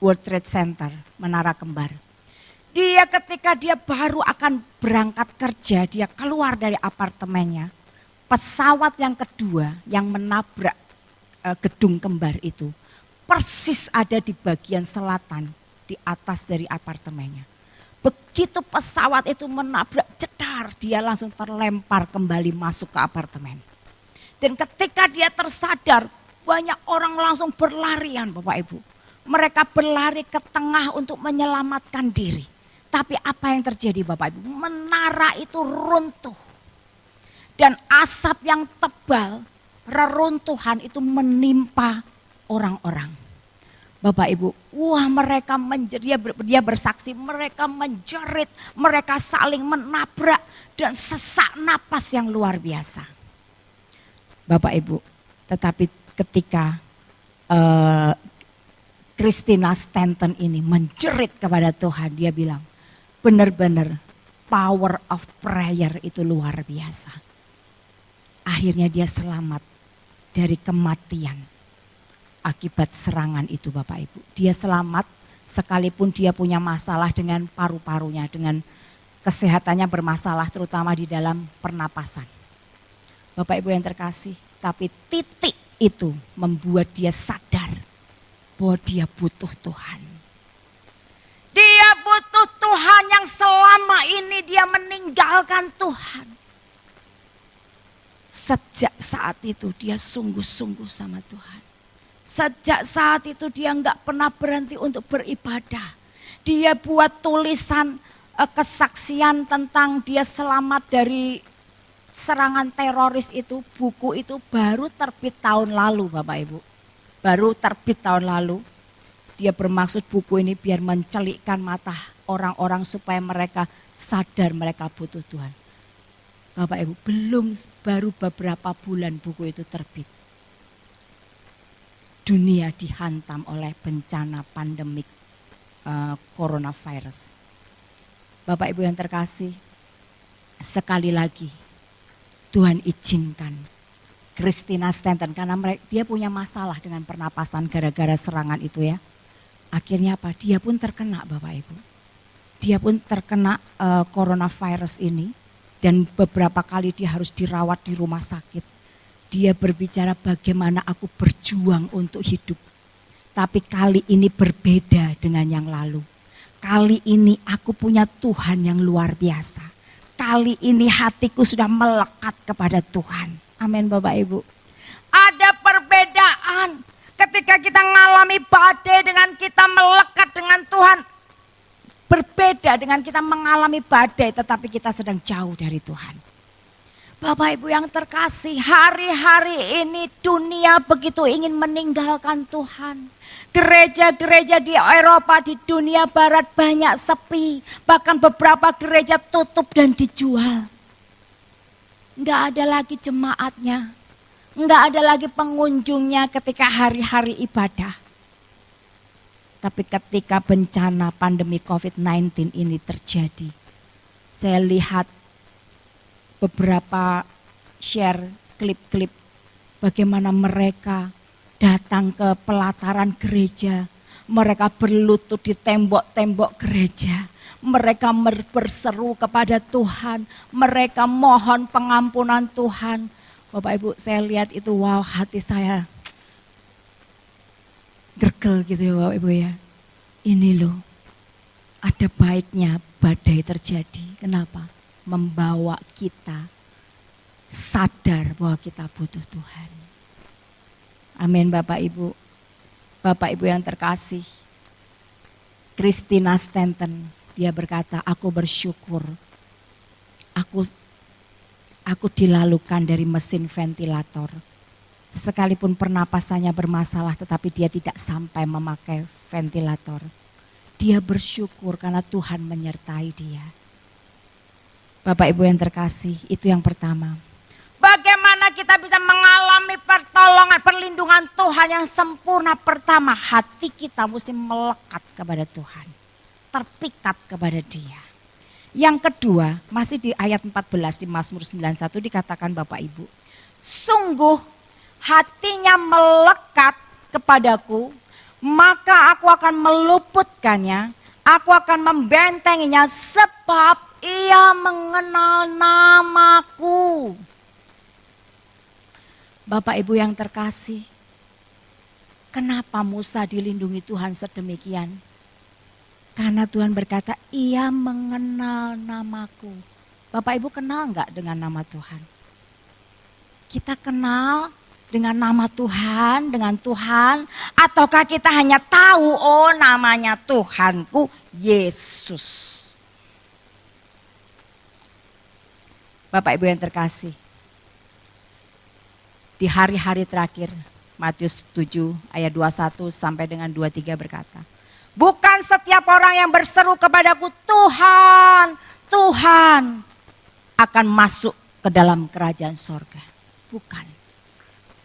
World Trade Center, Menara Kembar. Dia ketika dia baru akan berangkat kerja, dia keluar dari apartemennya. Pesawat yang kedua yang menabrak gedung kembar itu persis ada di bagian selatan, di atas dari apartemennya. Begitu pesawat itu menabrak, jedar, dia langsung terlempar kembali masuk ke apartemen. Dan ketika dia tersadar, banyak orang langsung berlarian Bapak Ibu. Mereka berlari ke tengah untuk menyelamatkan diri. Tapi apa yang terjadi Bapak Ibu? Menara itu runtuh. Dan asap yang tebal, reruntuhan itu menimpa orang-orang. Bapak Ibu, wah mereka dia bersaksi, mereka menjerit, mereka saling menabrak dan sesak napas yang luar biasa. Bapak Ibu, tetapi ketika Christina Stanton ini menjerit kepada Tuhan, dia bilang, benar-benar power of prayer itu luar biasa. Akhirnya dia selamat dari kematian akibat serangan itu Bapak Ibu. Dia selamat sekalipun dia punya masalah dengan paru-parunya, dengan kesehatannya bermasalah terutama di dalam pernapasan. Bapak Ibu yang terkasih, tapi titik itu membuat dia sadar bahwa dia butuh Tuhan. Dia butuh Tuhan yang selama ini dia meninggalkan Tuhan. Sejak saat itu dia sungguh-sungguh sama Tuhan. Sejak saat itu dia enggak pernah berhenti untuk beribadah. Dia buat tulisan kesaksian tentang dia selamat dari serangan teroris itu. Buku itu baru terbit tahun lalu Bapak Ibu. Baru terbit tahun lalu. Dia bermaksud buku ini biar mencelikkan mata orang-orang supaya mereka sadar mereka butuh Tuhan. Bapak Ibu, baru beberapa bulan buku itu terbit. Dunia dihantam oleh bencana pandemik coronavirus. Bapak Ibu yang terkasih, sekali lagi Tuhan izinkan Christina Stanton karena dia punya masalah dengan pernapasan gara-gara serangan itu ya. Akhirnya apa? Dia pun terkena Bapak Ibu. Dia pun terkena coronavirus ini dan beberapa kali dia harus dirawat di rumah sakit. Dia berbicara bagaimana aku berjuang untuk hidup. Tapi kali ini berbeda dengan yang lalu. Kali ini aku punya Tuhan yang luar biasa. Kali ini hatiku sudah melekat kepada Tuhan. Amin Bapak Ibu. Ada perbedaan. Ketika kita mengalami badai dengan kita melekat dengan Tuhan. Berbeda dengan kita mengalami badai tetapi kita sedang jauh dari Tuhan. Bapak Ibu yang terkasih, hari-hari ini dunia begitu ingin meninggalkan Tuhan. Gereja-gereja di Eropa, di dunia barat banyak sepi. Bahkan beberapa gereja tutup dan dijual. Nggak ada lagi jemaatnya, nggak ada lagi pengunjungnya ketika hari-hari ibadah. Tapi ketika bencana pandemi COVID-19 ini terjadi, saya lihat beberapa share klip-klip bagaimana mereka datang ke pelataran gereja, mereka berlutut di tembok-tembok gereja, mereka berseru kepada Tuhan, mereka mohon pengampunan Tuhan. Bapak Ibu, saya lihat itu, wow, hati saya gergel gitu ya Bapak Ibu ya. Ini loh, ada baiknya badai terjadi. Kenapa? Membawa kita sadar bahwa kita butuh Tuhan. Amin Bapak Ibu. Bapak Ibu yang terkasih, Christina Stanton, dia berkata, aku bersyukur aku dilalukan dari mesin ventilator. Sekalipun pernapasannya bermasalah tetapi dia tidak sampai memakai ventilator. Dia bersyukur karena Tuhan menyertai dia. Bapak Ibu yang terkasih, itu yang pertama. Bagaimana kita bisa mengalami pertolongan, perlindungan Tuhan yang sempurna? Pertama, hati kita mesti melekat kepada Tuhan. Terpikat kepada Dia. Yang kedua, masih di ayat 14 di Mazmur 91 dikatakan Bapak Ibu. Sungguh hatinya melekat kepadaku, maka aku akan meluputkannya, aku akan membentenginya sebab ia mengenal namaku. Bapak Ibu yang terkasih, kenapa Musa dilindungi Tuhan sedemikian? Karena Tuhan berkata, ia mengenal namaku. Bapak Ibu kenal enggak dengan nama Tuhan? Kita kenal dengan nama Tuhan, dengan Tuhan, ataukah kita hanya tahu, oh namanya Tuhanku Yesus. Bapak Ibu yang terkasih, di hari-hari terakhir, Matius 7 ayat 21 sampai dengan 23 berkata, bukan setiap orang yang berseru kepadaku Tuhan, Tuhan akan masuk ke dalam kerajaan sorga.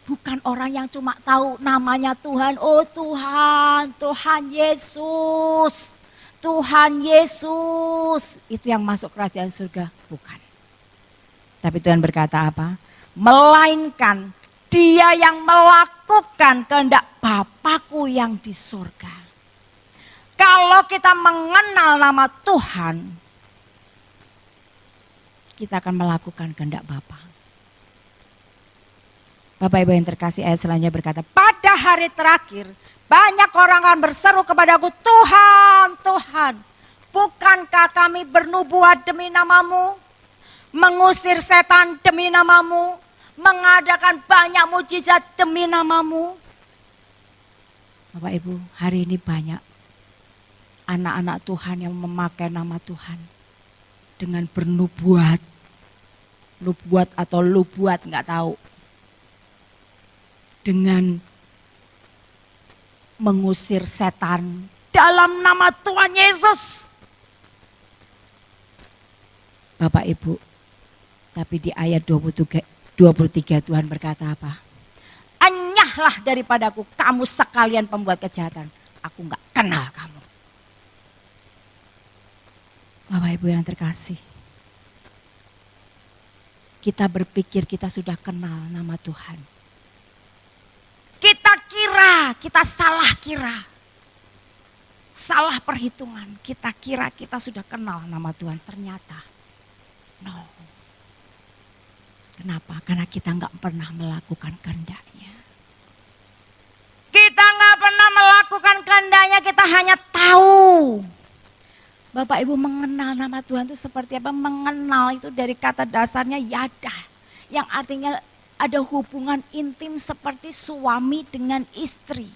Bukan orang yang cuma tahu namanya Tuhan, oh Tuhan, Tuhan Yesus, Tuhan Yesus, itu yang masuk kerajaan surga, bukan. Tapi Tuhan berkata apa? Melainkan dia yang melakukan kehendak Bapakku yang di surga. Kalau kita mengenal nama Tuhan, kita akan melakukan kehendak Bapa. Bapak Ibu yang terkasih, ayat selanjutnya berkata, pada hari terakhir banyak orang akan berseru kepadaku, Tuhan, Tuhan, bukankah kami bernubuat demi namamu, mengusir setan demi namamu, mengadakan banyak mujizat demi namamu. Bapak Ibu, hari ini banyak anak-anak Tuhan yang memakai nama Tuhan dengan bernubuat, nubuat atau lubuat nggak tahu, dengan mengusir setan dalam nama Tuhan Yesus. Bapak Ibu, tapi di ayat 23 Tuhan berkata apa? Enyahlah daripadaku kamu sekalian pembuat kejahatan, aku nggak kenal kamu. Bapak Ibu yang terkasih, kita berpikir kita sudah kenal nama Tuhan. Kita salah kira. Salah perhitungan, kita kira kita sudah kenal nama Tuhan, ternyata no. Kenapa? Karena kita nggak pernah melakukan kehendaknya. Kita nggak pernah melakukan kehendaknya, kita hanya tahu. Bapak Ibu, mengenal nama Tuhan itu seperti apa? Mengenal itu dari kata dasarnya yada, yang artinya ada hubungan intim seperti suami dengan istri.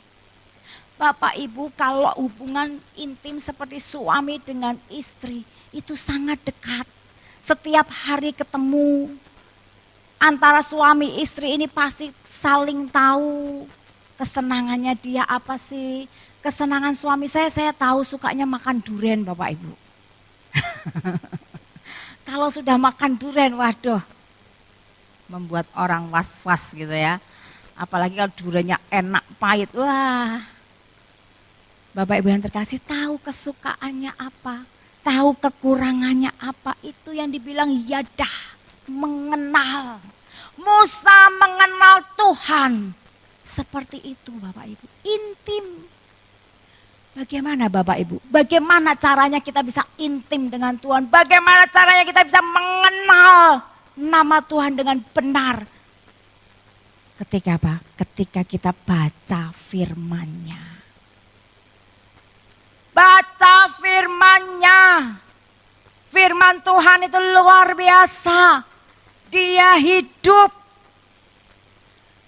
Bapak Ibu, kalau hubungan intim seperti suami dengan istri itu sangat dekat. Setiap hari ketemu antara suami istri ini pasti saling tahu kesenangannya dia apa sih. Kesenangan suami saya tahu sukanya makan durian Bapak Ibu. Kalau sudah makan durian, waduh, membuat orang was-was gitu ya. Apalagi kalau duriannya enak, pahit. Wah, Bapak Ibu yang terkasih, tahu kesukaannya apa, tahu kekurangannya apa, itu yang dibilang yadah, mengenal. Musa mengenal Tuhan. Seperti itu Bapak Ibu, intim. Bagaimana Bapak Ibu? Bagaimana caranya kita bisa intim dengan Tuhan? Bagaimana caranya kita bisa mengenal nama Tuhan dengan benar? Ketika apa? Ketika kita baca firman-Nya. Baca firman-Nya. Firman Tuhan itu luar biasa. Dia hidup.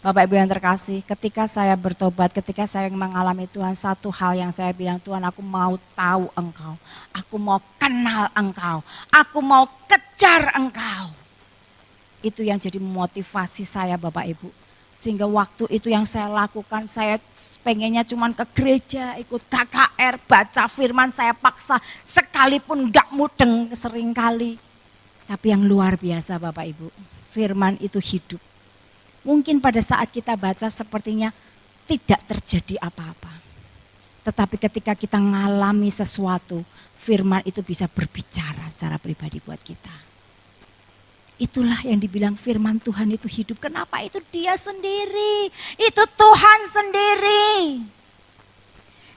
Bapak Ibu yang terkasih, ketika saya bertobat, ketika saya mengalami Tuhan, satu hal yang saya bilang, Tuhan aku mau tahu Engkau. Aku mau kenal Engkau. Aku mau kejar Engkau. Itu yang jadi motivasi saya Bapak Ibu. Sehingga waktu itu yang saya lakukan, saya pengennya cuman ke gereja, ikut KKR, baca firman, saya paksa. Sekalipun enggak mudeng seringkali. Tapi yang luar biasa Bapak Ibu, firman itu hidup. Mungkin pada saat kita baca sepertinya tidak terjadi apa-apa. Tetapi ketika kita ngalami sesuatu, firman itu bisa berbicara secara pribadi buat kita. Itulah yang dibilang firman Tuhan itu hidup. Kenapa? Itu Dia sendiri. Itu Tuhan sendiri.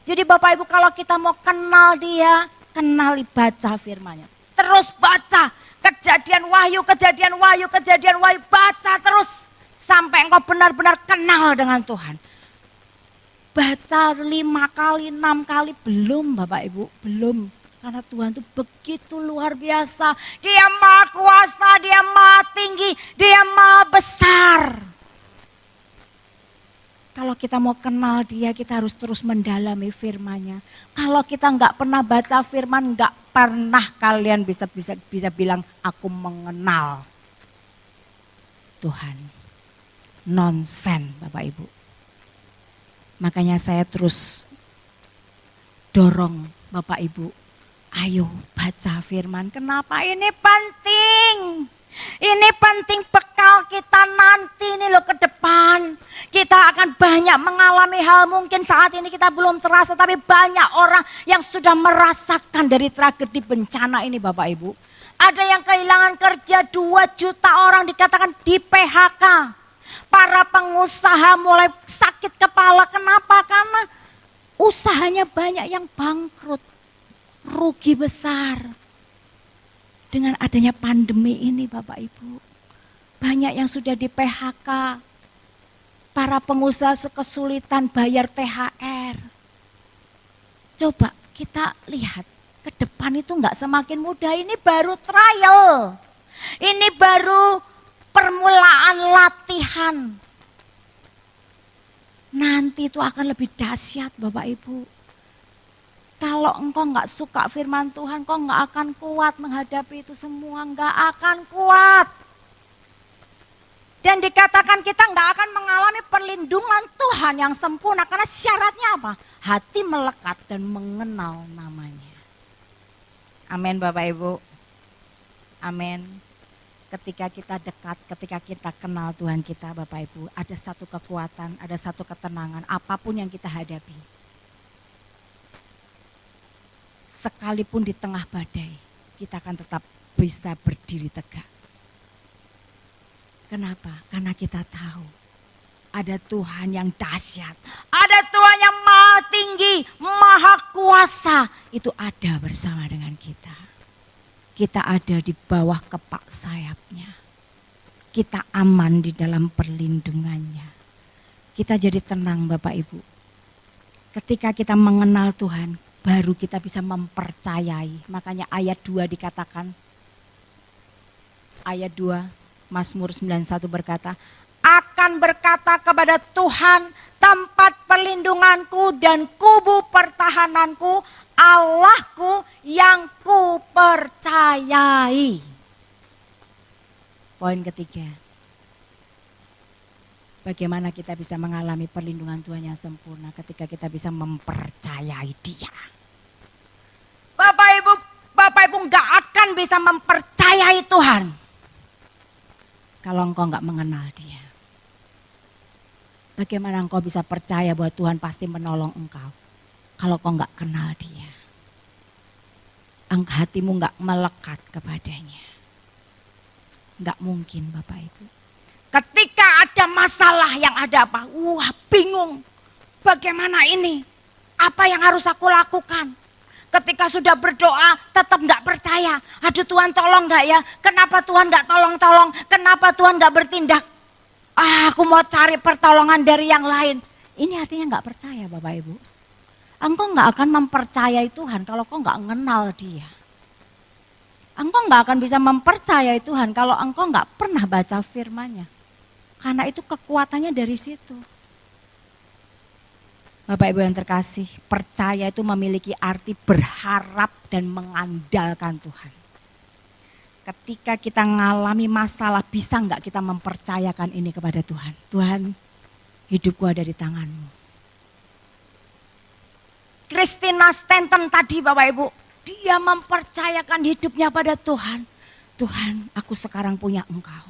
Jadi Bapak Ibu kalau kita mau kenal Dia, kenali baca firman-Nya. Terus baca. Kejadian Wahyu, baca terus. Sampai engkau benar-benar kenal dengan Tuhan. Baca 5 kali, 6 kali, belum Bapak Ibu, belum. Karena Tuhan itu begitu luar biasa. Dia maha kuasa, Dia maha tinggi, Dia maha besar. Kalau kita mau kenal Dia, kita harus terus mendalami firman-Nya. Kalau kita nggak pernah baca firman, nggak pernah kalian bisa bilang aku mengenal Tuhan. Nonsen Bapak Ibu. Makanya saya terus dorong Bapak Ibu, ayo baca firman. Kenapa? Ini penting. Ini penting bekal kita nanti nih loh ke depan. Kita akan banyak mengalami hal mungkin saat ini kita belum terasa. Tapi banyak orang yang sudah merasakan dari tragedi bencana ini Bapak Ibu. Ada yang kehilangan kerja, 2 juta orang dikatakan di PHK. Para pengusaha mulai sakit kepala. Kenapa? Karena usahanya banyak yang bangkrut. Rugi besar. Dengan adanya pandemi ini Bapak Ibu. Banyak yang sudah di PHK. Para pengusaha kesulitan bayar THR. Coba kita lihat ke depan itu enggak semakin mudah. Ini baru trial. Ini baru permulaan latihan. Nanti itu akan lebih dahsyat Bapak Ibu. Kalau engkau enggak suka firman Tuhan, engkau enggak akan kuat menghadapi itu semua. Enggak akan kuat. Dan dikatakan kita enggak akan mengalami perlindungan Tuhan yang sempurna. Karena syaratnya apa? Hati melekat dan mengenal namanya. Amin Bapak Ibu. Amin. Ketika kita dekat, ketika kita kenal Tuhan kita Bapak Ibu, ada satu kekuatan, ada satu ketenangan apapun yang kita hadapi. Sekalipun di tengah badai, kita akan tetap bisa berdiri tegak. Kenapa? Karena kita tahu ada Tuhan yang dahsyat, ada Tuhan yang maha tinggi, maha kuasa, itu ada bersama dengan kita. Kita ada di bawah kepak sayapnya. Kita aman di dalam perlindungannya. Kita jadi tenang Bapak Ibu. Ketika kita mengenal Tuhan, baru kita bisa mempercayai. Makanya ayat 2 dikatakan, ayat 2 Mazmur 91 berkata, akan berkata kepada Tuhan tempat perlindunganku dan kubu pertahananku, Allahku yang ku percayai. Poin ketiga, bagaimana kita bisa mengalami perlindungan Tuhan yang sempurna ketika kita bisa mempercayai Dia. Bapak Ibu gak akan bisa mempercayai Tuhan kalau engkau enggak mengenal dia? Bagaimana engkau bisa percaya bahwa Tuhan pasti menolong engkau kalau engkau enggak kenal dia? Hatimu enggak melekat kepadanya. Enggak mungkin Bapak Ibu. Ketika ada masalah yang ada apa? Wah, bingung. Bagaimana ini? Apa yang harus aku lakukan? Ketika sudah berdoa tetap enggak percaya. Aduh Tuhan tolong enggak ya? Kenapa Tuhan enggak tolong-tolong? Kenapa Tuhan enggak bertindak? Aku mau cari pertolongan dari yang lain. Ini artinya enggak percaya Bapak Ibu. Engkau enggak akan mempercayai Tuhan kalau engkau enggak mengenal dia. Engkau enggak akan bisa mempercayai Tuhan kalau engkau enggak pernah baca firman-Nya. Karena itu kekuatannya dari situ. Bapak Ibu yang terkasih, percaya itu memiliki arti berharap dan mengandalkan Tuhan. Ketika kita mengalami masalah, bisa enggak kita mempercayakan ini kepada Tuhan? Tuhan, hidupku ada di tangan-Mu. Christina Stanton tadi Bapak Ibu, dia mempercayakan hidupnya pada Tuhan. Tuhan, aku sekarang punya Engkau.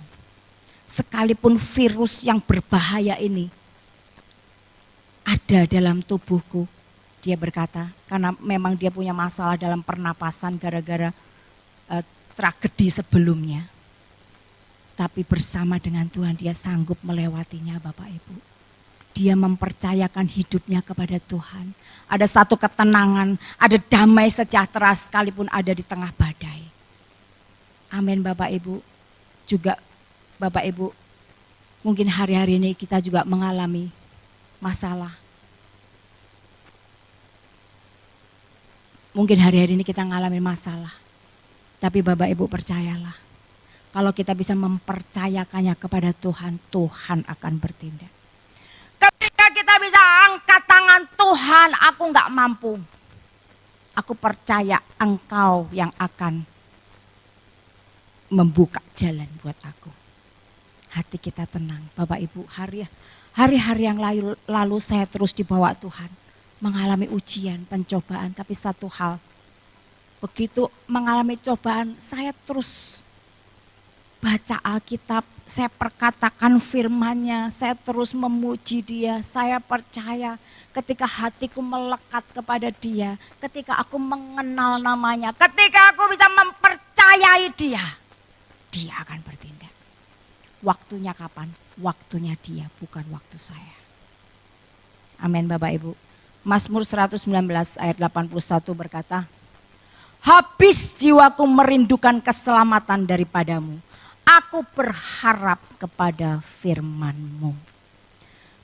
Sekalipun virus yang berbahaya ini ada dalam tubuhku. Dia berkata, karena memang dia punya masalah dalam pernapasan gara-gara tragedi sebelumnya. Tapi bersama dengan Tuhan dia sanggup melewatinya Bapak Ibu. Dia mempercayakan hidupnya kepada Tuhan. Ada satu ketenangan, ada damai sejahtera sekalipun ada di tengah badai. Amin Bapak Ibu. Juga Bapak Ibu, mungkin hari-hari ini kita juga mengalami masalah. Mungkin hari-hari ini kita mengalami masalah. Tapi Bapak Ibu percayalah. Kalau kita bisa mempercayakannya kepada Tuhan, Tuhan akan bertindak. Ketika kita bisa angkat tangan, Tuhan aku enggak mampu. Aku percaya Engkau yang akan membuka jalan buat aku. Hati kita tenang. Bapak Ibu, hari-hari yang lalu saya terus dibawa Tuhan. Mengalami ujian, pencobaan. Tapi satu hal, begitu mengalami cobaan saya terus baca Alkitab, saya perkatakan firman-Nya, saya terus memuji Dia, saya percaya ketika hatiku melekat kepada Dia, ketika aku mengenal namanya, ketika aku bisa mempercayai Dia, Dia akan bertindak. Waktunya kapan? Waktunya Dia, bukan waktu saya. Amin Bapak Ibu. Mazmur 119 ayat 81 berkata, habis jiwaku merindukan keselamatan daripadamu. Aku berharap kepada firman-Mu.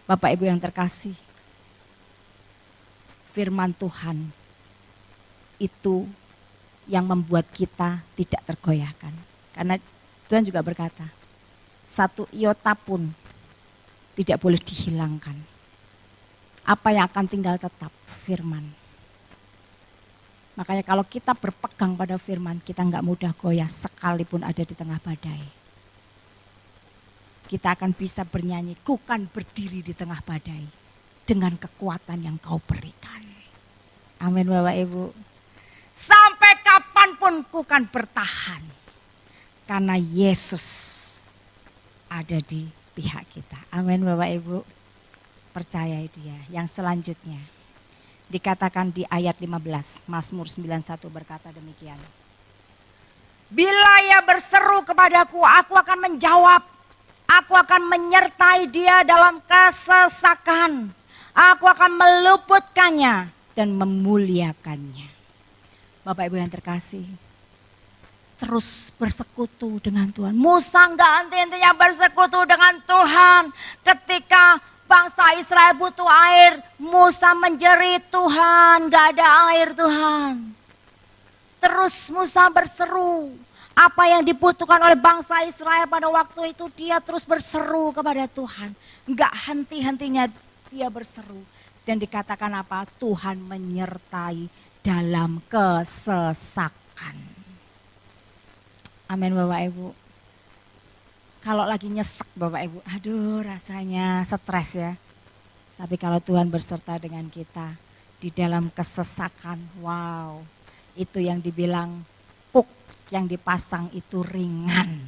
Bapak Ibu yang terkasih, firman Tuhan itu yang membuat kita tidak tergoyahkan. Karena Tuhan juga berkata, satu iota pun tidak boleh dihilangkan. Apa yang akan tinggal tetap? Firman. Makanya kalau kita berpegang pada firman, kita enggak mudah goyah sekalipun ada di tengah badai. Kita akan bisa bernyanyi, ku kan berdiri di tengah badai dengan kekuatan yang Kau berikan. Amin Bapak Ibu. Sampai kapanpun ku kan bertahan. Karena Yesus ada di pihak kita. Amin Bapak Ibu. Percayai Dia. Yang selanjutnya. Dikatakan di ayat 15, Mazmur 91 berkata demikian. Bila ia berseru kepadaku, aku akan menjawab. Aku akan menyertai dia dalam kesesakan. Aku akan meluputkannya dan memuliakannya. Bapak Ibu yang terkasih, terus bersekutu dengan Tuhan. Musa enggak henti-hentinya bersekutu dengan Tuhan. Ketika bangsa Israel butuh air, Musa menjerit, Tuhan gak ada air Tuhan. Terus Musa berseru, apa yang dibutuhkan oleh bangsa Israel pada waktu itu dia terus berseru kepada Tuhan. Gak henti-hentinya dia berseru. Dan dikatakan apa? Tuhan menyertai dalam kesesakan. Amin Bapak Ibu. Kalau lagi nyesek Bapak Ibu, aduh rasanya stres ya. Tapi kalau Tuhan berserta dengan kita di dalam kesesakan, wow. Itu yang dibilang kuk yang dipasang itu ringan.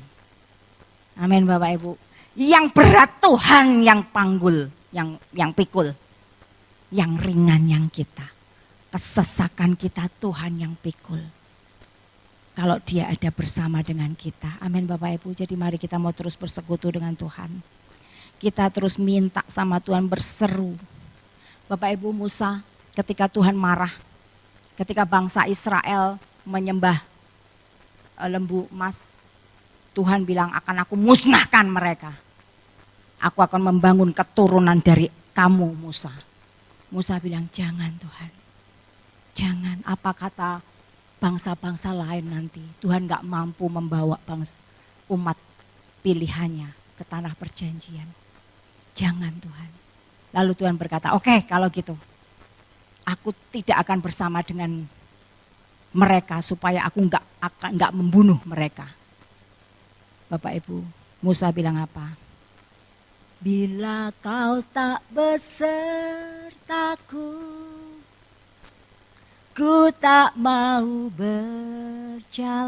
Amin Bapak Ibu. Yang berat Tuhan yang panggul, yang pikul. Yang ringan yang kita. Kesesakan kita Tuhan yang pikul. Kalau dia ada bersama dengan kita. Amin Bapak Ibu. Jadi mari kita mau terus bersekutu dengan Tuhan. Kita terus minta sama Tuhan, berseru. Bapak Ibu, Musa ketika Tuhan marah. Ketika bangsa Israel menyembah lembu emas. Tuhan bilang, akan aku musnahkan mereka. Aku akan membangun keturunan dari kamu Musa. Musa bilang, jangan Tuhan. Jangan, apa kata bangsa-bangsa lain nanti. Tuhan gak mampu membawa umat pilihannya ke tanah perjanjian. Jangan Tuhan. Lalu Tuhan berkata, oke, kalau gitu. Aku tidak akan bersama dengan mereka supaya aku nggak membunuh mereka. Bapak Ibu, Musa bilang apa? Bila kau tak besertaku, ku tak mau berjalan.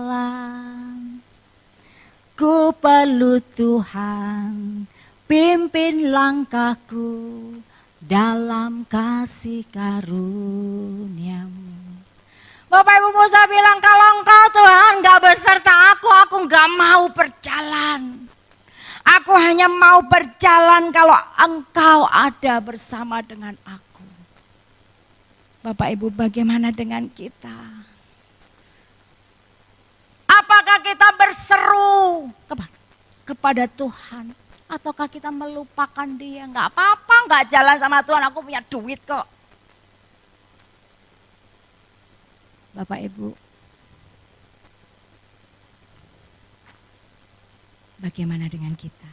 Ku perlu Tuhan, pimpin langkahku dalam kasih karuniamu. Bapak Ibu, Musa bilang, kalau engkau Tuhan gak beserta aku gak mau berjalan. Aku hanya mau berjalan kalau engkau ada bersama dengan aku. Bapak Ibu, bagaimana dengan kita? Apakah kita berseru kepada Tuhan? Ataukah kita melupakan dia? Gak apa-apa gak jalan sama Tuhan, aku punya duit kok. Bapak Ibu, bagaimana dengan kita?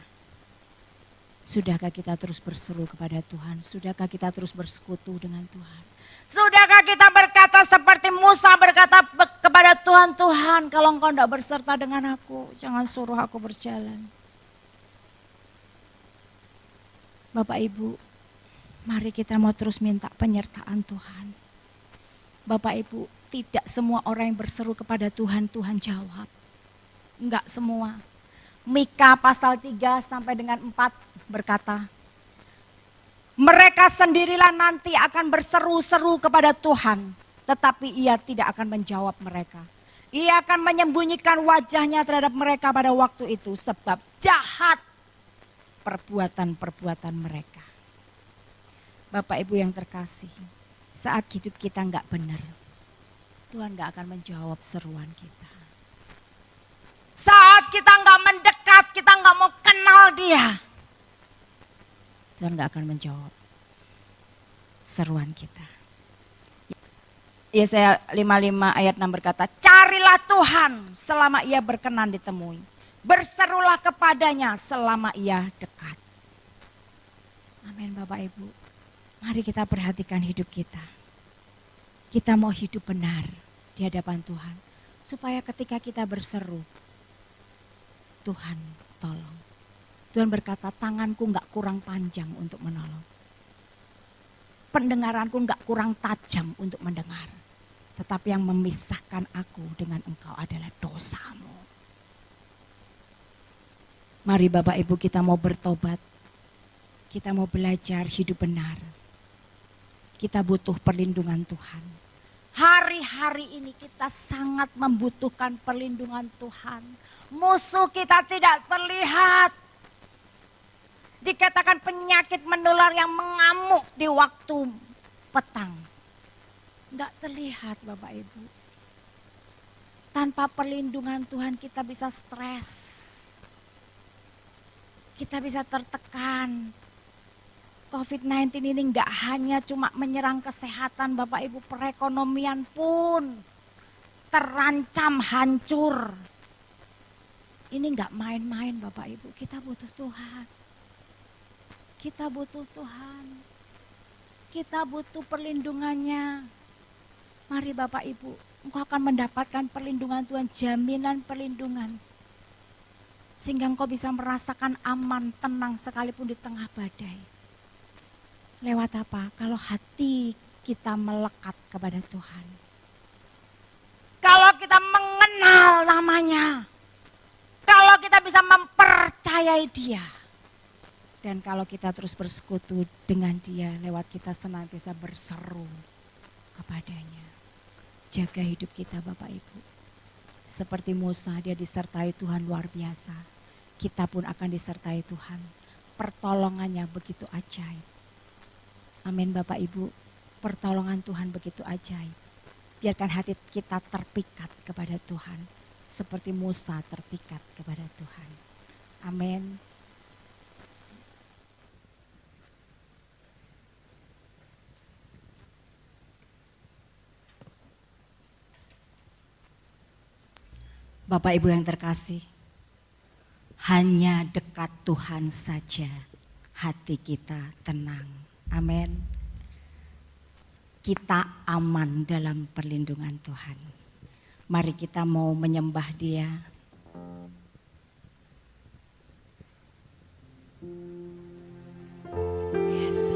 Sudahkah kita terus berseru kepada Tuhan? Sudahkah kita terus bersekutu dengan Tuhan? Sudahkah kita berkata seperti Musa berkata kepada Tuhan, Tuhan kalau engkau tidak berserta dengan aku, jangan suruh aku berjalan. Bapak Ibu, mari kita mau terus minta penyertaan Tuhan. Bapak Ibu, tidak semua orang yang berseru kepada Tuhan, Tuhan jawab. Enggak semua. Mika pasal 3 sampai dengan 4 berkata, mereka sendirilah nanti akan berseru-seru kepada Tuhan, tetapi ia tidak akan menjawab mereka. Ia akan menyembunyikan wajahnya terhadap mereka pada waktu itu, sebab jahat perbuatan-perbuatan mereka. Bapak Ibu yang terkasih, saat hidup kita enggak benar, Tuhan enggak akan menjawab seruan kita. Saat kita enggak mendekat, kita enggak mau kenal dia, Tuhan enggak akan menjawab seruan kita. Yesaya 55 ayat 6 berkata, carilah Tuhan selama ia berkenan ditemui. Berserulah kepadanya selama ia dekat. Amin Bapak Ibu. Mari kita perhatikan hidup kita. Kita mau hidup benar di hadapan Tuhan. Supaya ketika kita berseru, Tuhan tolong. Tuhan berkata, tanganku gak kurang panjang untuk menolong. Pendengaranku gak kurang tajam untuk mendengar. Tetapi yang memisahkan aku dengan engkau adalah dosamu. Mari Bapak Ibu kita mau bertobat. Kita mau belajar hidup benar. Kita butuh perlindungan Tuhan. Hari-hari ini kita sangat membutuhkan perlindungan Tuhan. Musuh kita tidak terlihat. Dikatakan penyakit menular yang mengamuk di waktu petang. Enggak terlihat Bapak Ibu. Tanpa perlindungan Tuhan kita bisa stres. Kita bisa tertekan. COVID-19 ini enggak hanya cuma menyerang kesehatan Bapak Ibu, perekonomian pun terancam hancur. Ini enggak main-main Bapak Ibu, kita butuh Tuhan. Kita butuh Tuhan. Kita butuh perlindungannya. Mari Bapak Ibu, engkau akan mendapatkan perlindungan Tuhan, jaminan perlindungan. Sehingga engkau bisa merasakan aman, tenang sekalipun di tengah badai. Lewat apa? Kalau hati kita melekat kepada Tuhan. Kalau kita mengenal namanya. Kalau kita bisa mempercayai mempercayai Dia. Dan kalau kita terus bersekutu dengan Dia, lewat kita senantiasa berseru kepadanya. Jaga hidup kita Bapak Ibu. Seperti Musa, dia disertai Tuhan luar biasa. Kita pun akan disertai Tuhan. Pertolongannya begitu ajaib. Amin Bapak Ibu. Pertolongan Tuhan begitu ajaib. Biarkan hati kita terpikat kepada Tuhan. Seperti Musa terpikat kepada Tuhan. Amin. Bapak Ibu yang terkasih, hanya dekat Tuhan saja hati kita tenang. Amin. Kita aman dalam perlindungan Tuhan. Mari kita mau menyembah Dia. Yes.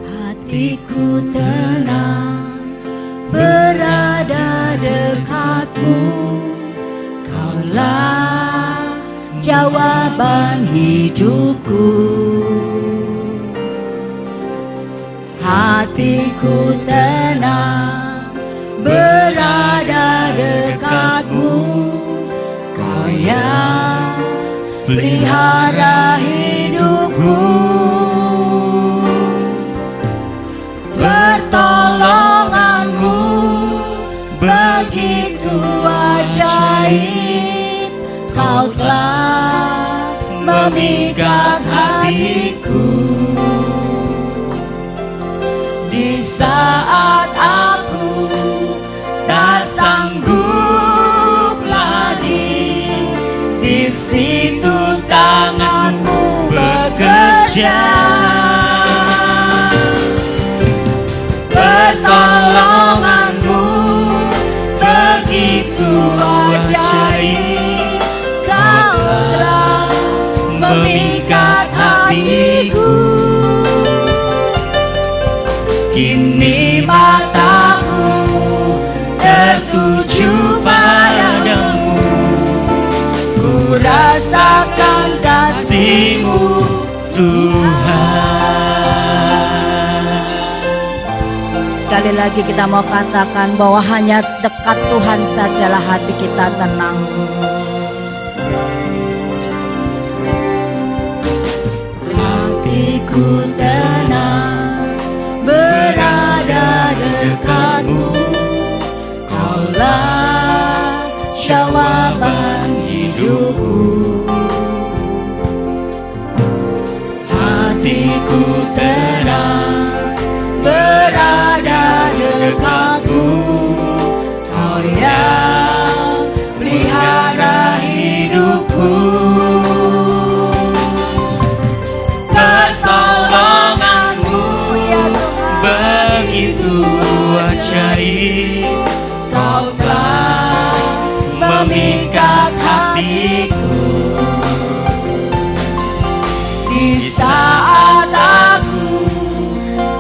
Hatiku tenang berada dekatmu, Kaulah jawaban hidupku. Hatiku tenang berada dekatmu, Kau yang pelihara hidupku. Pertolonganmu begitu ajaib, Kau telah memikat hatiku. Di saat aku tak sanggup lagi, di situ tanganmu bekerja. Pertolonganmu begitu ajaib, Kau telah memikat hatiku. Kini mataku tertuju padamu, ku rasakan kasih-Mu Tuhan. Sekali lagi kita mau katakan bahwa hanya dekat Tuhan sajalah hati kita tenang. Hatiku tenang berada dekatmu, Kaulah jawaban hidupku. Hatiku tenang berada dekatmu, Kau yang pelihara hidupku. Pertolonganmu begitu ajaib, Kau telah memikat hatiku. Di saat aku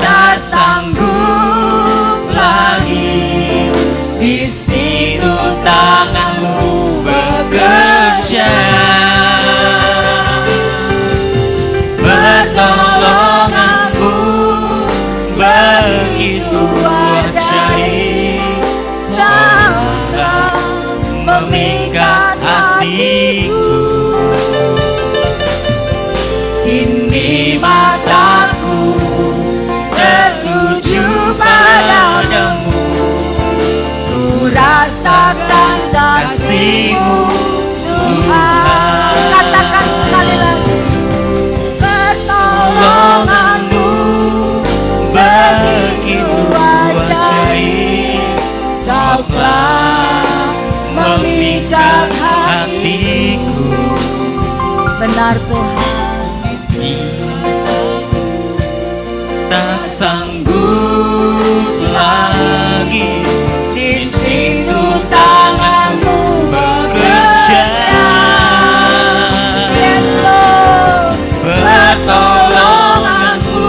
tak sanggup lagi, di situ tanganmu bekerja. Pertolonganmu begitu ajaib, Kau telah memikat hatiku. Kini mataku tertuju padamu, ku rasakan kasih-Mu Tuhan. Katakan sekali lagi. Pertolonganmu begitu ajaib, Kau telah memikat hatiku. Benar Tuhan. Tak sanggup lagi, di situ tanganmu bekerja. Yes, Lord. Pertolonganmu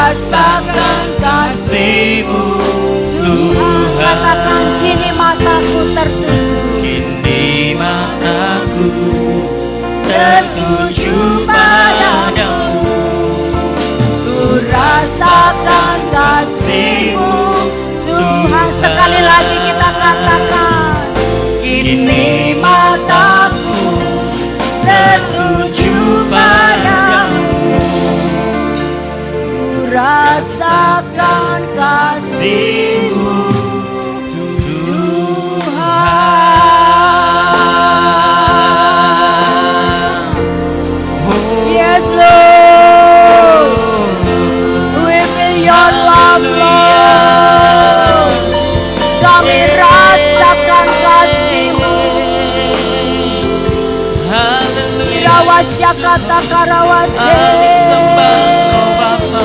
rasakan kasih-Mu Tuhan. Katakan kini mataku tertuju. Kini mataku tertuju padamu. Ku rasakan kasih-Mu Tuhan. Sekali lagi kita katakan, kini mataku tertuju padamu. Ku rasakan kasih-Mu Tuhan. Yes Lord, we feel your love Lord. Kami rasakan kasih-Mu. Irawasya kata karawase. Sembah Engkau Bapa.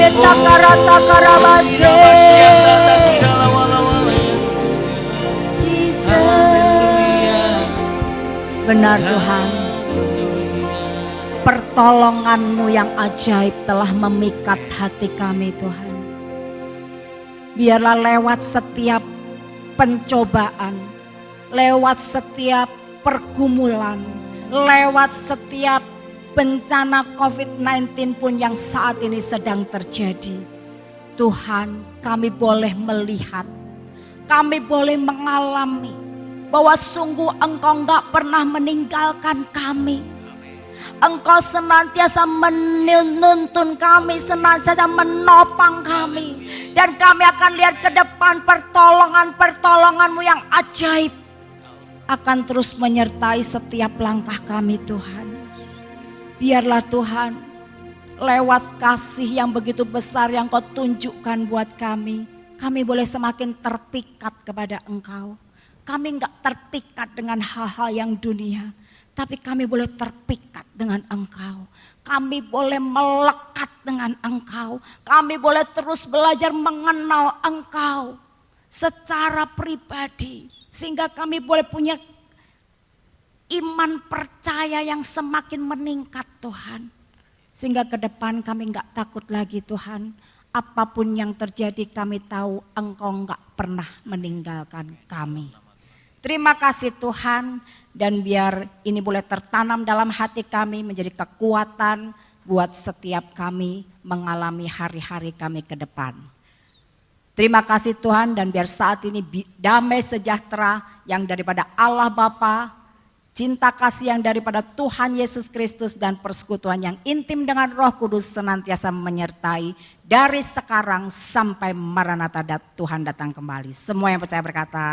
Kita karata karawase. Jesus. Benar Tuhan. Pertolongan-Mu yang ajaib telah memikat hati kami Tuhan. Biarlah lewat setiap pencobaan, lewat setiap pergumulan, lewat setiap bencana COVID-19 pun yang saat ini sedang terjadi. Tuhan, kami boleh melihat, kami boleh mengalami bahwa sungguh Engkau enggak pernah meninggalkan kami. Engkau senantiasa menuntun kami, senantiasa menopang kami. Dan kami akan lihat ke depan pertolongan-pertolongan-Mu yang ajaib akan terus menyertai setiap langkah kami Tuhan. Biarlah Tuhan, lewat kasih yang begitu besar yang Kau tunjukkan buat kami boleh semakin terpikat kepada Engkau. Kami enggak terpikat dengan hal-hal yang dunia, tapi kami boleh terpikat dengan Engkau. Kami boleh melekat dengan Engkau. Kami boleh terus belajar mengenal Engkau secara pribadi. Sehingga kami boleh punya iman percaya yang semakin meningkat Tuhan. Sehingga ke depan kami enggak takut lagi Tuhan. Apapun yang terjadi kami tahu Engkau enggak pernah meninggalkan kami. Terima kasih Tuhan, dan biar ini boleh tertanam dalam hati kami menjadi kekuatan buat setiap kami mengalami hari-hari kami ke depan. Terima kasih Tuhan, dan biar saat ini damai sejahtera yang daripada Allah Bapa, cinta kasih yang daripada Tuhan Yesus Kristus dan persekutuan yang intim dengan Roh Kudus senantiasa menyertai dari sekarang sampai Maranatha Tuhan datang kembali. Semua yang percaya berkata